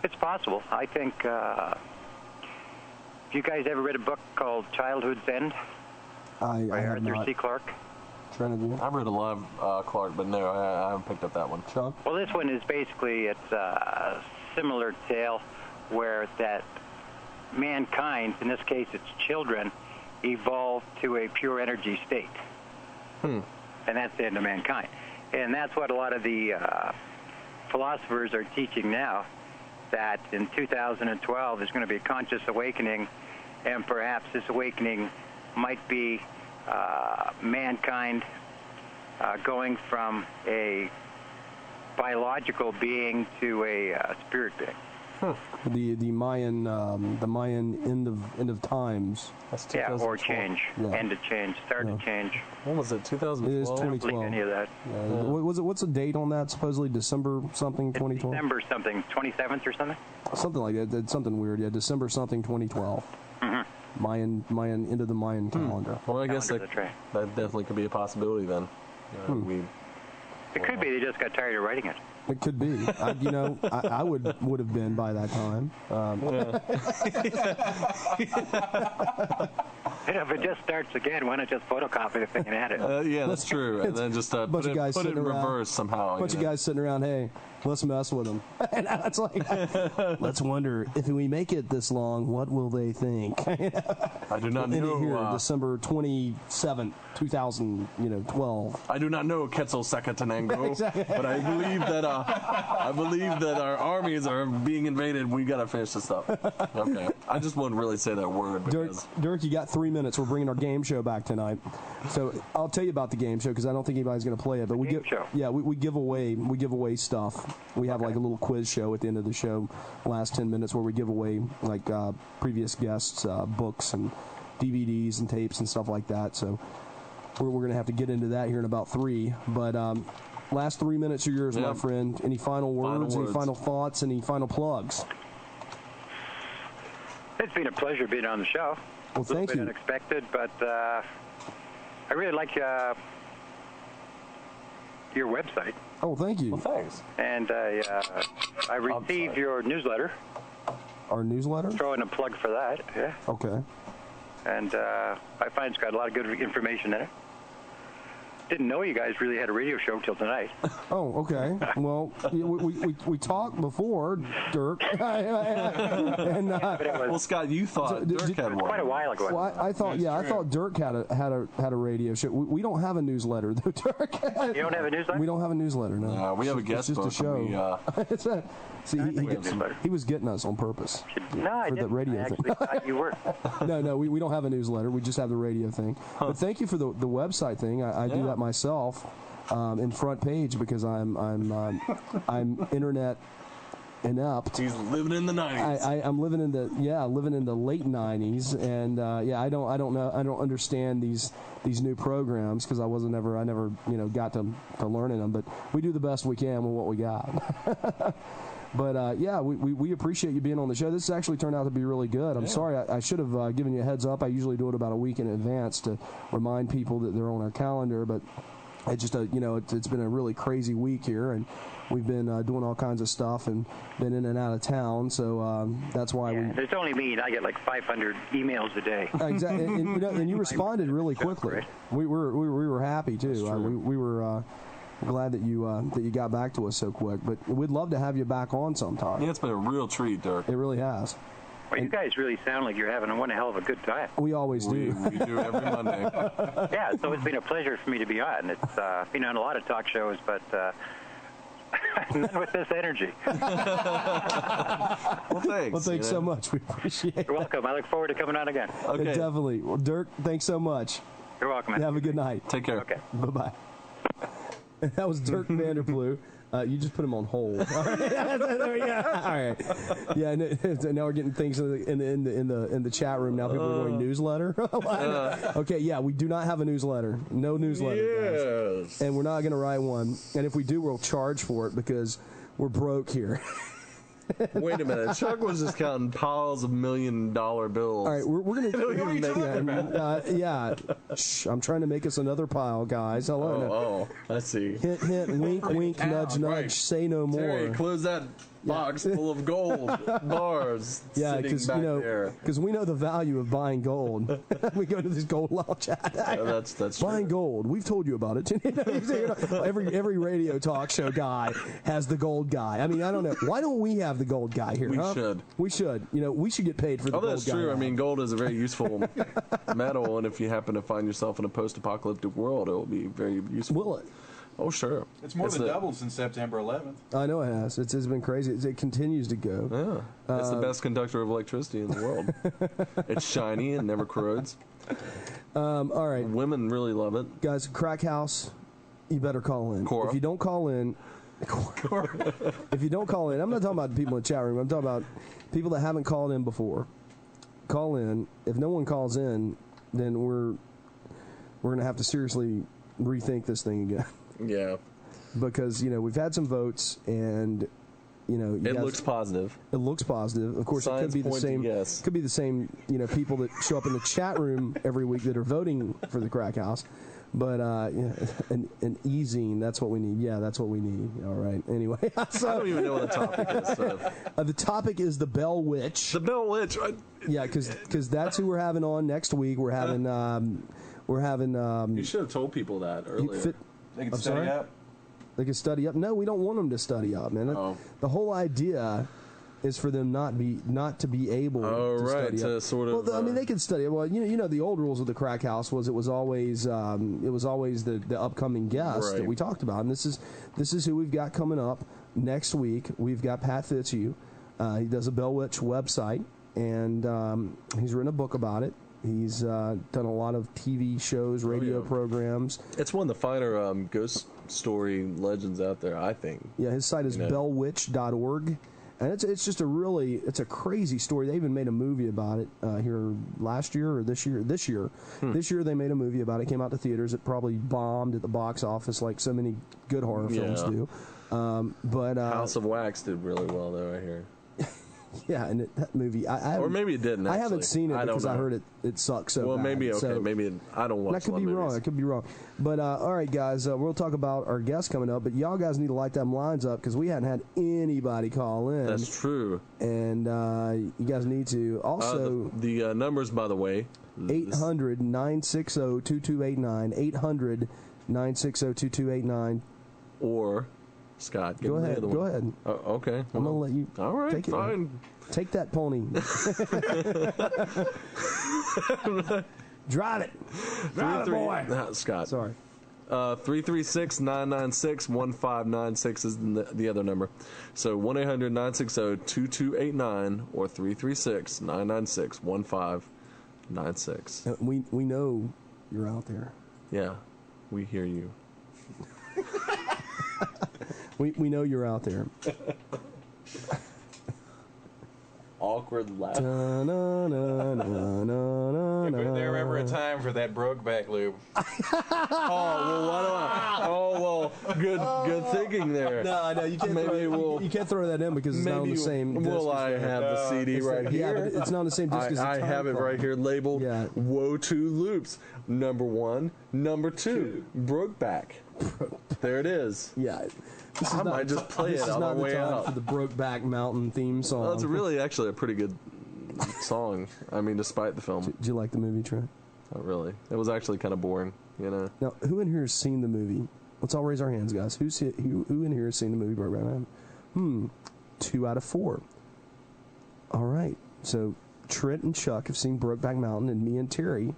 It's possible. I think, have you guys ever read a book called Childhood's End? I by have Arthur not. C. Clarke? I've read a lot of Clarke, but no, I haven't picked up that one. Chuck? Well, this one is basically, it's a similar tale where that mankind, in this case it's children, evolved to a pure energy state. And that's the end of mankind. And that's what a lot of the philosophers are teaching now, that in 2012 there's going to be a conscious awakening, and perhaps this awakening might be mankind going from a biological being to a spirit being. The Mayan end of times. Yeah, or change. Yeah. End of change. Start of change. When was it? 2012? It is I don't 2012. believe any of that. What's the date on that? Supposedly December something 2012. December something, 27th or something. Something like that. It's something weird. Yeah, December something 2012. Mayan into the Mayan calendar. Well, I guess that definitely could be a possibility then. It could be they just got tired of writing it. It could be. I would have been by that time. If it just starts again, why not just photocopy the thing and add it? Yeah, that's true. And then just put it in reverse somehow. A bunch of guys sitting around, hey, let's mess with them. And it's like, let's wonder, if we make it this long, what will they think? I do not know. Here, December 27th, 2012. I do not know Quetzalcoatl, Exactly. but I believe that our armies are being invaded. We got to finish this up. Okay. I just wouldn't really say that word. Dirk, you got 3 minutes. We're bringing our game show back tonight. So I'll tell you about the game show because I don't think anybody's going to play it. But we give away stuff. We have like a little quiz show at the end of the show, last 10 minutes, where we give away like previous guests' books and DVDs and tapes and stuff like that. So we're going to have to get into that here in about 3. But last 3 minutes are yours, my friend. Any final words? Any final thoughts? Any final plugs? It's been a pleasure being on the show. Well, thank you. you. Unexpected, but I really like your website. Oh, thank you. Well, thanks. And I received your newsletter. Our newsletter? Throw in a plug for that, yeah. Okay. And I find it's got a lot of good information in it. Didn't know you guys really had a radio show till tonight. Oh, okay. Well, we talked before, Dirk. And, well, Scott, you thought Dirk had one quite a while ago. Well, I thought Dirk had a radio show. We don't have a newsletter though, Dirk. You don't have a newsletter? We don't have a newsletter. No, we have a guest book. It's just a show. See, he was getting us on purpose. No, I for didn't. The radio I thing. actually thought you were. No, we don't have a newsletter. We just have the radio thing. But thank you for the website thing. I do that myself in front page because I'm internet inept. He's living in the 90s. I'm living in the late 90s, and I don't understand these new programs because I never got to learning them. But we do the best we can with what we got. But we appreciate you being on the show. This actually turned out to be really good. I'm sorry, I should have given you a heads up. I usually do it about a week in advance to remind people that they're on our calendar. But it just it's been a really crazy week here, and we've been doing all kinds of stuff and been in and out of town. So that's why It's only me, and I get like 500 emails a day. Exactly, and you responded really quickly. Right. We were happy too. We were. Glad that you got back to us so quick, but we'd love to have you back on sometime. Yeah, it's been a real treat, Dirk. It really has. Well, you guys really sound like you're having one hell of a good time. We always do. We do every Monday. Yeah, so it's been a pleasure for me to be on. It's been on a lot of talk shows, but none with this energy. Well, thanks. Well, thanks so much. We appreciate it. You're welcome. I look forward to coming on again. Okay. Definitely. Well, Dirk, thanks so much. You're welcome, man. Have a good night. Take care. Okay. Bye-bye. That was Dirk Vander Ploeg. You just put him on hold. All right. There we go. All right. Yeah. Now we're getting things in the chat room. Now people are going newsletter. Okay. Yeah. We do not have a newsletter. No newsletter. Guys. And we're not going to write one. And if we do, we'll charge for it because we're broke here. Wait a minute. Chuck was just counting piles of $1 million bills. All right, we're going to. Yeah. Shh, I'm trying to make us another pile, guys. Oh, I see. Hint, hint, wink, wink, nudge, nudge. Right. Say no more. Terry, close that box full of gold bars. Yeah, because we know the value of buying gold. We go to this gold lounge. That's buying true. gold. We've told you about it. Every radio talk show guy has the gold guy. I mean, I don't know. Why don't we have the gold guy here? We should. We should. We should get paid for the gold guy. Oh, that's true. I mean, gold is a very useful metal, and if you happen to find yourself in a post-apocalyptic world, it will be very useful. Will it? Oh, sure. It's more than doubled since September 11th. I know it has. It's been crazy. It continues to go. Yeah. It's the best conductor of electricity in the world. It's shiny and never corrodes. All right. Women really love it. Guys, Crack House, you better call in. Cora. If you don't call in, if you don't call in, I'm not talking about people in the chat room. I'm talking about people that haven't called in before. Call in. If no one calls in, then we're going to have to seriously rethink this thing again. Yeah. Because, we've had some votes and, it looks positive. It looks positive. Of course, Signs it could be the same. yes. Could be the same, people that show up in the chat room every week that are voting for the Crack House. But an e-zine, that's what we need. Yeah, that's what we need. All right. Anyway, so, I don't even know what the topic is. So. The topic is the Bell Witch. The Bell Witch. Yeah, because that's who we're having on next week. We're having. You should have told people that earlier. They can study up. They can study up. No, we don't want them to study up, man. The whole idea is for them not to be able to study up. Sort of. Well, I mean, they can study. Well, the old rules of the Crack House was it was always the upcoming guest that we talked about, and this is who we've got coming up next week. We've got Pat Fitzhugh. He does a Bell Witch website, and he's written a book about it. He's done a lot of TV shows, radio programs. It's one of the finer ghost story legends out there, I think. Yeah, his site is bellwitch.org. And it's just it's a crazy story. They even made a movie about it here last year or this year. This year they made a movie about it. It came out to theaters. It probably bombed at the box office like so many good horror films do. But House of Wax did really well, though, I hear. Yeah, and that movie, or maybe it didn't. I haven't seen it because I heard it sucks so bad. Well, maybe maybe I don't watch. That could be wrong. I could be wrong. But all right, guys, we'll talk about our guests coming up. But y'all guys need to light them lines up because we hadn't had anybody call in. That's true. And you guys need to also the numbers, by the way. 800-960-2289. 800-960-2289. Or. Scott, go ahead. Go ahead. Okay. I'm gonna let you. All right. Take it. Fine. Take that pony. Drive it. Drive it, boy. Scott. Sorry. 336-996-1596 is the other number. So 1-800-960-2289 or 336-996-1596. We know you're out there. Yeah, we hear you. We know you're out there. Awkward laugh. If there ever a time for that Brokeback lube. Good thinking there. No, you can't. You can't throw that in because it's not on the same disc. Well, I have the CD right here. Yeah, but it's not on the same disc. I have it right here labeled Woe to Loops. Number 1, number 2, Brokeback. There it is. Yeah. I might just play it on the way out. For the Brokeback Mountain theme song. Well, it's really actually a pretty good song. I mean, despite the film. Did you like the movie, Trent? Not really. It was actually kind of boring, Now, who in here has seen the movie? Let's all raise our hands, guys. Who in here has seen the movie Brokeback Mountain? 2 out of 4. All right. So Trent and Chuck have seen Brokeback Mountain, and me and Terry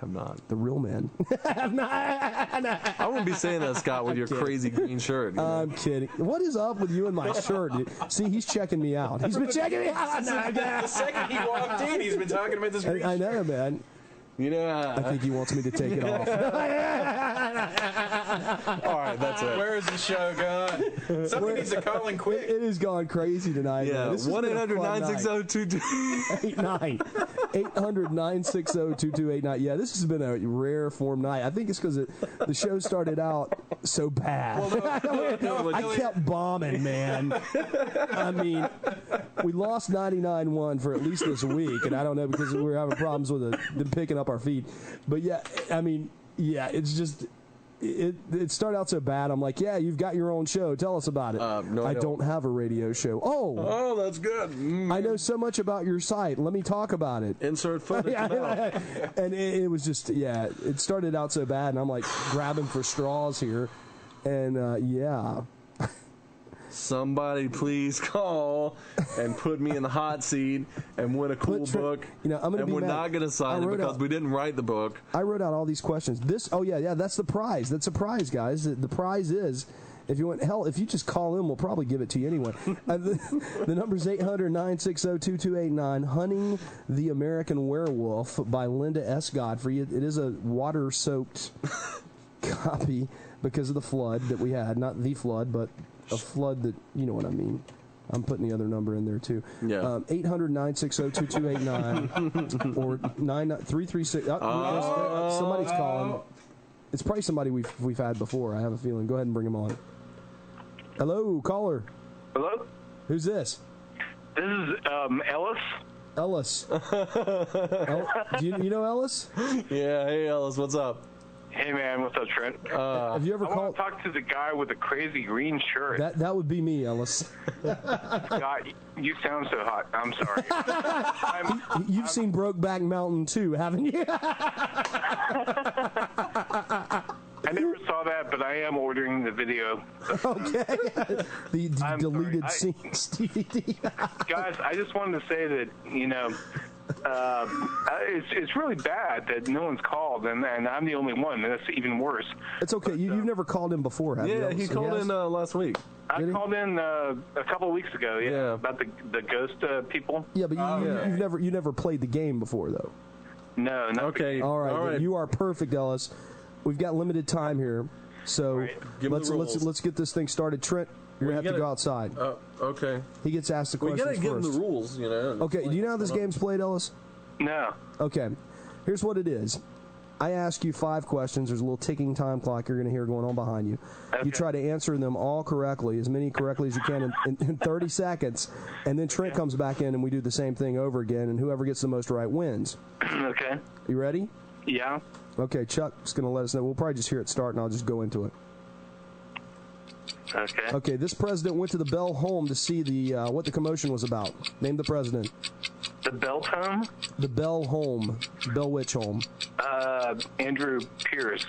have not. The real man. have not. I wouldn't be saying that, Scott, with your crazy green shirt. I'm kidding. What is up with you and my shirt, dude? See, he's checking me out. He's been checking me out. The second he walked in, he's been talking about this green I know, man. You know, I think he wants me to take it off. All right, that's it. Where is the show gone? Somebody needs to call in quick. It is gone crazy tonight. Yeah, 1-800-960-2289. 800-960-2289. Yeah, this has been a rare form night. I think it's because the show started out so bad. Well, I kept bombing, man. I mean, we lost 99-1 for at least this week, and I don't know because we were having problems with them picking up our feed. But yeah, I mean, yeah, it's just it started out so bad. I'm like, yeah, you've got your own show. Tell us about it. No, I don't have a radio show. Oh, that's good. I know so much about your site. Let me talk about it. Insert footage. And it was just, yeah, it started out so bad, and I'm like grabbing for straws here, and yeah. Somebody please call and put me in the hot seat and win a cool book. You know, I'm gonna and be we're mad. not going to sign it because we didn't write the book. I wrote out all these questions. Yeah, that's the prize. That's a prize, guys. The prize is, if you want, hell, if you just call in, we'll probably give it to you anyway. The number's 800-960-2289. Hunting the American Werewolf by Linda S. Godfrey. It is a water-soaked copy because of the flood that we had. Not the flood, but a flood that, you know what I mean. I'm putting the other number in there, too. Yeah. 800-960-2289 or 9336. Somebody's calling. It's probably somebody we've had before, I have a feeling. Go ahead and bring him on. Hello, caller. Hello? Who's this? This is Ellis. Ellis. Do you know Ellis? Yeah, hey, Ellis, what's up? Hey, man, what's up, Trent? Have you ever I want to talk to the guy with the crazy green shirt. That would be me, Ellis. God, you sound so hot. I'm sorry. You've seen Brokeback Mountain too, haven't you? I never saw that, but I am ordering the video. Okay. the deleted scenes DVD. Guys, I just wanted to say that, you know, it's really bad that no one's called, and I'm the only one, and that's even worse. It's okay. You've never called in before, have you? Yeah, he called in last week. I called in a couple of weeks ago, about the ghost people. Yeah, but you never played the game before, though. No. Okay. All right. You are perfect, Ellis. We've got limited time here, so let's get this thing started. Trent, you're going to have to go outside. Okay. He gets asked the questions first. We got to give him the rules, you know. Okay, do you know how this game's played, Ellis? No. Okay. Here's what it is. I ask you 5 questions. There's a little ticking time clock you're going to hear going on behind you. Okay. You try to answer them all correctly, as many correctly as you can in 30 seconds, and then Trent comes back in and we do the same thing over again, and whoever gets the most right wins. Okay. You ready? Yeah. Okay, Chuck's going to let us know. We'll probably just hear it start, and I'll just go into it. Okay. Okay, this president went to the Bell home to see what the commotion was about. Name the president. The Bell home? The Bell home. Bell Witch home. Andrew Pierce.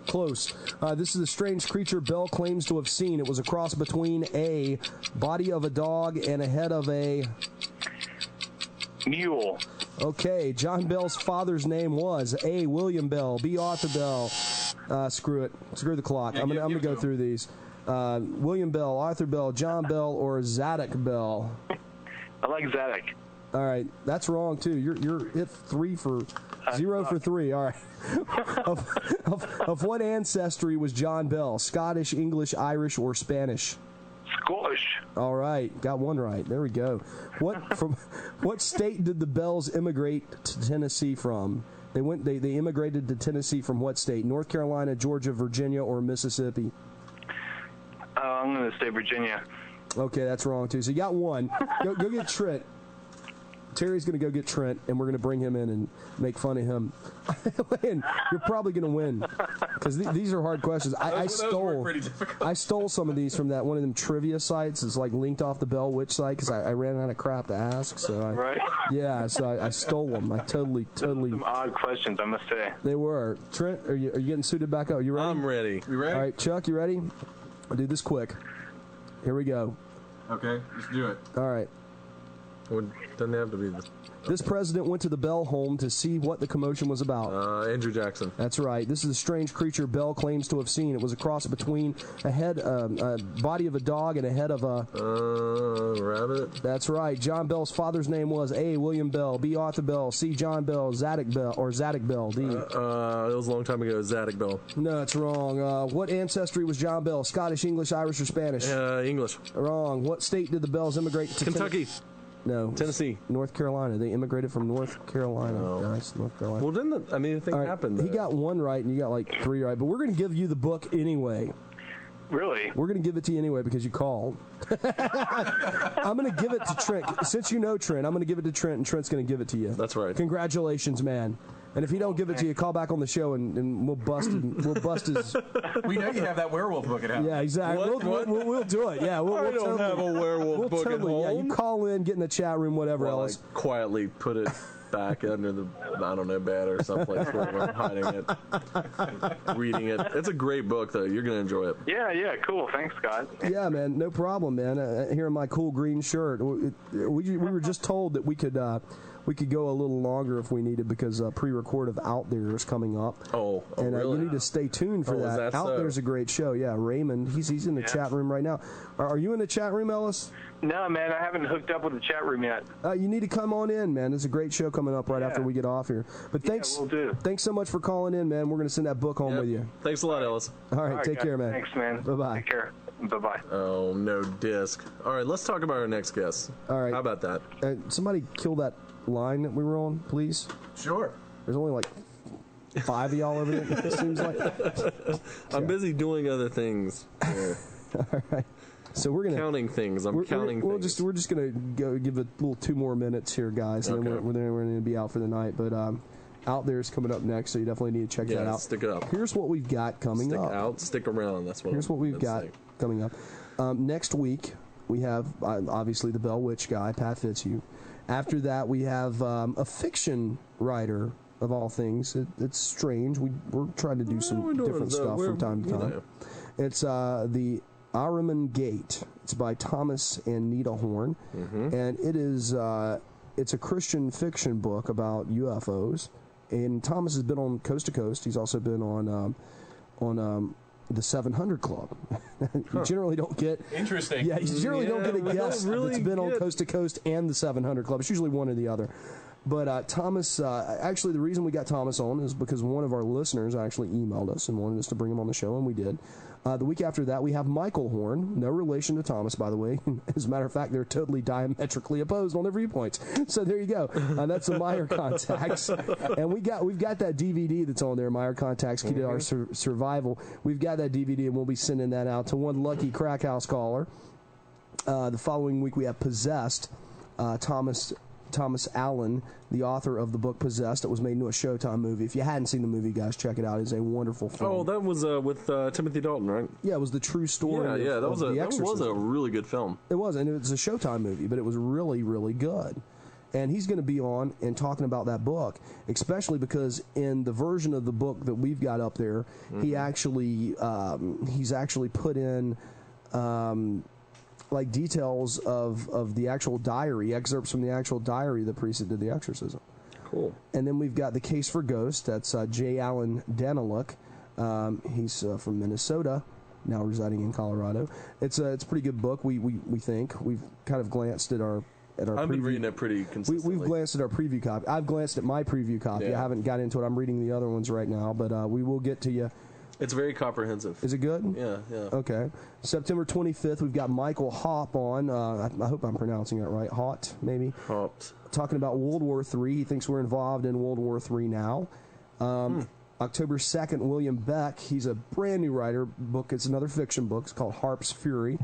Close. This is a strange creature Bell claims to have seen. It was a cross between a body of a dog and a head of a mule. Okay, John Bell's father's name was A. William Bell, B. Arthur Bell. Screw it. Screw the clock. I'm gonna go through these. William Bell, Arthur Bell, John Bell, or Zadok Bell. I like Zadok. All right, that's wrong too. You're hit 0 for 3. All right. of what ancestry was John Bell? Scottish, English, Irish, or Spanish? Scottish. All right, got one right. There we go. What state did the Bells immigrate to Tennessee from? They immigrated to Tennessee from what state? North Carolina, Georgia, Virginia, or Mississippi? I'm going to say Virginia. Okay, that's wrong too. So you got one. Go get Trent. Terry's going to go get Trent, and we're going to bring him in and make fun of him. And you're probably going to win because these are hard questions. I stole some of these from that one of them trivia sites. It's like linked off the Bell Witch site because I ran out of crap to ask. So I stole them. I totally. Some odd questions, I must say. They were. Trent, are you getting suited back up? You ready? I'm ready. You ready? All right, Chuck, you ready? I'll do this quick. Here we go. Okay, let's do it. All right. Doesn't have to be This president went to the Bell home to see what the commotion was about. Andrew Jackson. That's right. This is a strange creature Bell claims to have seen. It was a cross between a body of a dog and a head of a rabbit. That's right. John Bell's father's name was A. William Bell, B. Arthur Bell, C. John Bell, Zadok Bell, D. It was a long time ago. Zadok Bell. No, it's wrong. What ancestry was John Bell? Scottish, English, Irish, or Spanish? English. Wrong. What state did the Bells immigrate to? Kentucky. No. Tennessee. North Carolina. They immigrated from North Carolina. Guys, North Carolina. Well, didn't the thing happened? He got one right, and you got like 3 right. But we're going to give you the book anyway. Really? We're going to give it to you anyway because you called. I'm going to give it to Trent. Since you know Trent, I'm going to give it to Trent, and Trent's going to give it to you. That's right. Congratulations, man. And if he don't give it to you, call back on the show, and we'll bust his... We know you have that werewolf book at home. Yeah, exactly. We'll do it. Yeah, I don't have a werewolf book at home. Yeah, you call in, get in the chat room, whatever else. I quietly put it back under the, bed or someplace where we're hiding it, reading it. It's a great book, though. You're going to enjoy it. Yeah, cool. Thanks, Scott. Yeah, man, no problem, man. Here in my cool green shirt. We were just told that we could go a little longer if we needed because pre-record of Out There is coming up. Oh, and really? You need to stay tuned for that. Out There's a great show. Yeah, Raymond, he's in the chat room right now. Are you in the chat room, Ellis? No, man, I haven't hooked up with the chat room yet. You need to come on in, man. There's a great show coming up right after we get off here. But thanks, we'll do. Thanks so much for calling in, man. We're going to send that book home with you. Thanks a lot, Ellis. All right, take care, man. Thanks, man. Bye-bye. Take care. Bye-bye. Oh, no disc. All right, let's talk about our next guest. All right. How about that? Somebody kill that line that we were on, please. Sure. There's only like 5 of y'all over there, it seems like. I'm busy doing other things. Yeah. All right. So we're gonna counting things. I'm counting things. We're just gonna go give a little 2 more minutes here, guys, and then we're gonna be out for the night. But Out There's coming up next, so you definitely need to check that out. Stick it up. Here's what we've got coming up. Stick out, stick around. That's what. Here's what we've got coming up. Next week we have obviously the Bell Witch guy, Pat Fitzhugh. After that we have a fiction writer of all things. It's strange. We're trying to do some different stuff from time to time. It's the Ahriman Gate. It's by Thomas and Nita Horn, and it is it's a Christian fiction book about UFOs. And Thomas has been on Coast to Coast. He's also been on the 700 Club. You generally don't get interesting. Yeah, you generally don't get a guest that's been on Coast to Coast and the 700 Club. It's usually one or the other. But Thomas, actually, the reason we got Thomas on is because one of our listeners actually emailed us and wanted us to bring him on the show, and we did. The week after that, we have Michael Horn, no relation to Thomas, by the way. As a matter of fact, they're totally diametrically opposed on their viewpoints. So there you go. That's the Meyer Contacts, and we've got that DVD that's on there, Meyer Contacts, Key to Our Survival. We've got that DVD, and we'll be sending that out to one lucky crack house caller. The following week, we have Possessed, Thomas Allen, the author of the book Possessed, that was made into a Showtime movie. If you hadn't seen the movie, guys, check it out. It's a wonderful film. Oh, that was with Timothy Dalton, right? Yeah, it was the true story. Yeah, that was a really good film. It was, and it was a Showtime movie, but it was really, really good. And he's going to be on and talking about that book, especially because in the version of the book that we've got up there, he's actually put in like details of the actual diary, excerpts from the actual diary the priest that did the exorcism. Cool. And then we've got The Case for Ghost. That's J. Allen Daniluk. He's from Minnesota, now residing in Colorado. It's a pretty good book. We think we've kind of glanced at our I've been reading it pretty consistently. We've glanced at our preview copy. I've glanced at my preview copy. Yeah. I haven't got into it. I'm reading the other ones right now, but we will get to you. It's very comprehensive. Is it good? Yeah. Okay. September 25th, we've got Michael Hopp on. I hope I'm pronouncing that right. Haupt, maybe? Haupt. Talking about World War III. He thinks we're involved in World War III now. October 2nd, William Beck. He's a brand new writer. It's another fiction book. It's called Harp's Fury.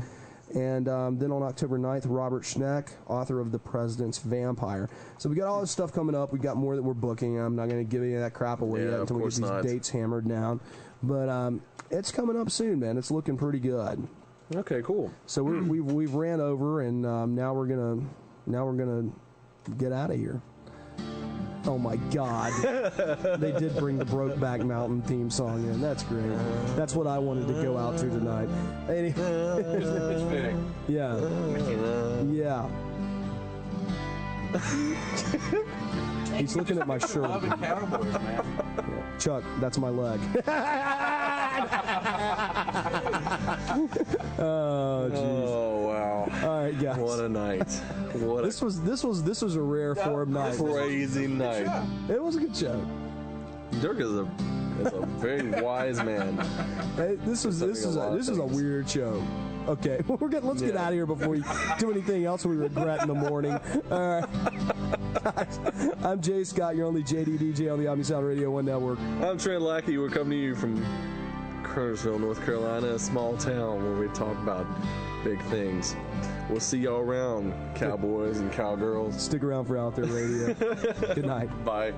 And then on October 9th, Robert Schneck, author of The President's Vampire. So we got all this stuff coming up. We got more that we're booking. I'm not going to give any of that crap away yet until we get these dates hammered down. But it's coming up soon, man. It's looking pretty good. Okay, cool. So we've ran over, and now we're gonna get out of here. Oh my God! They did bring the Brokeback Mountain theme song in. That's great. That's what I wanted to go out to tonight. It's fitting. Yeah. He's looking at my shirt. Loving cowboys, man. Chuck, that's my leg. Oh, jeez. Oh wow! All right, guys. What a night! This was a rare form night. Crazy night. It was a good show. Dirk is a very wise man. Hey, this is a weird show. Okay, let's get out of here before we do anything else we regret in the morning. All right. Guys, I'm Jay Scott, your only JD DJ on the Omni Sound Radio 1 Network. I'm Trent Lackey. We're coming to you from Kernersville, North Carolina, a small town where we talk about big things. We'll see y'all around, cowboys and cowgirls. Stick around for Out There Radio. Good night. Bye.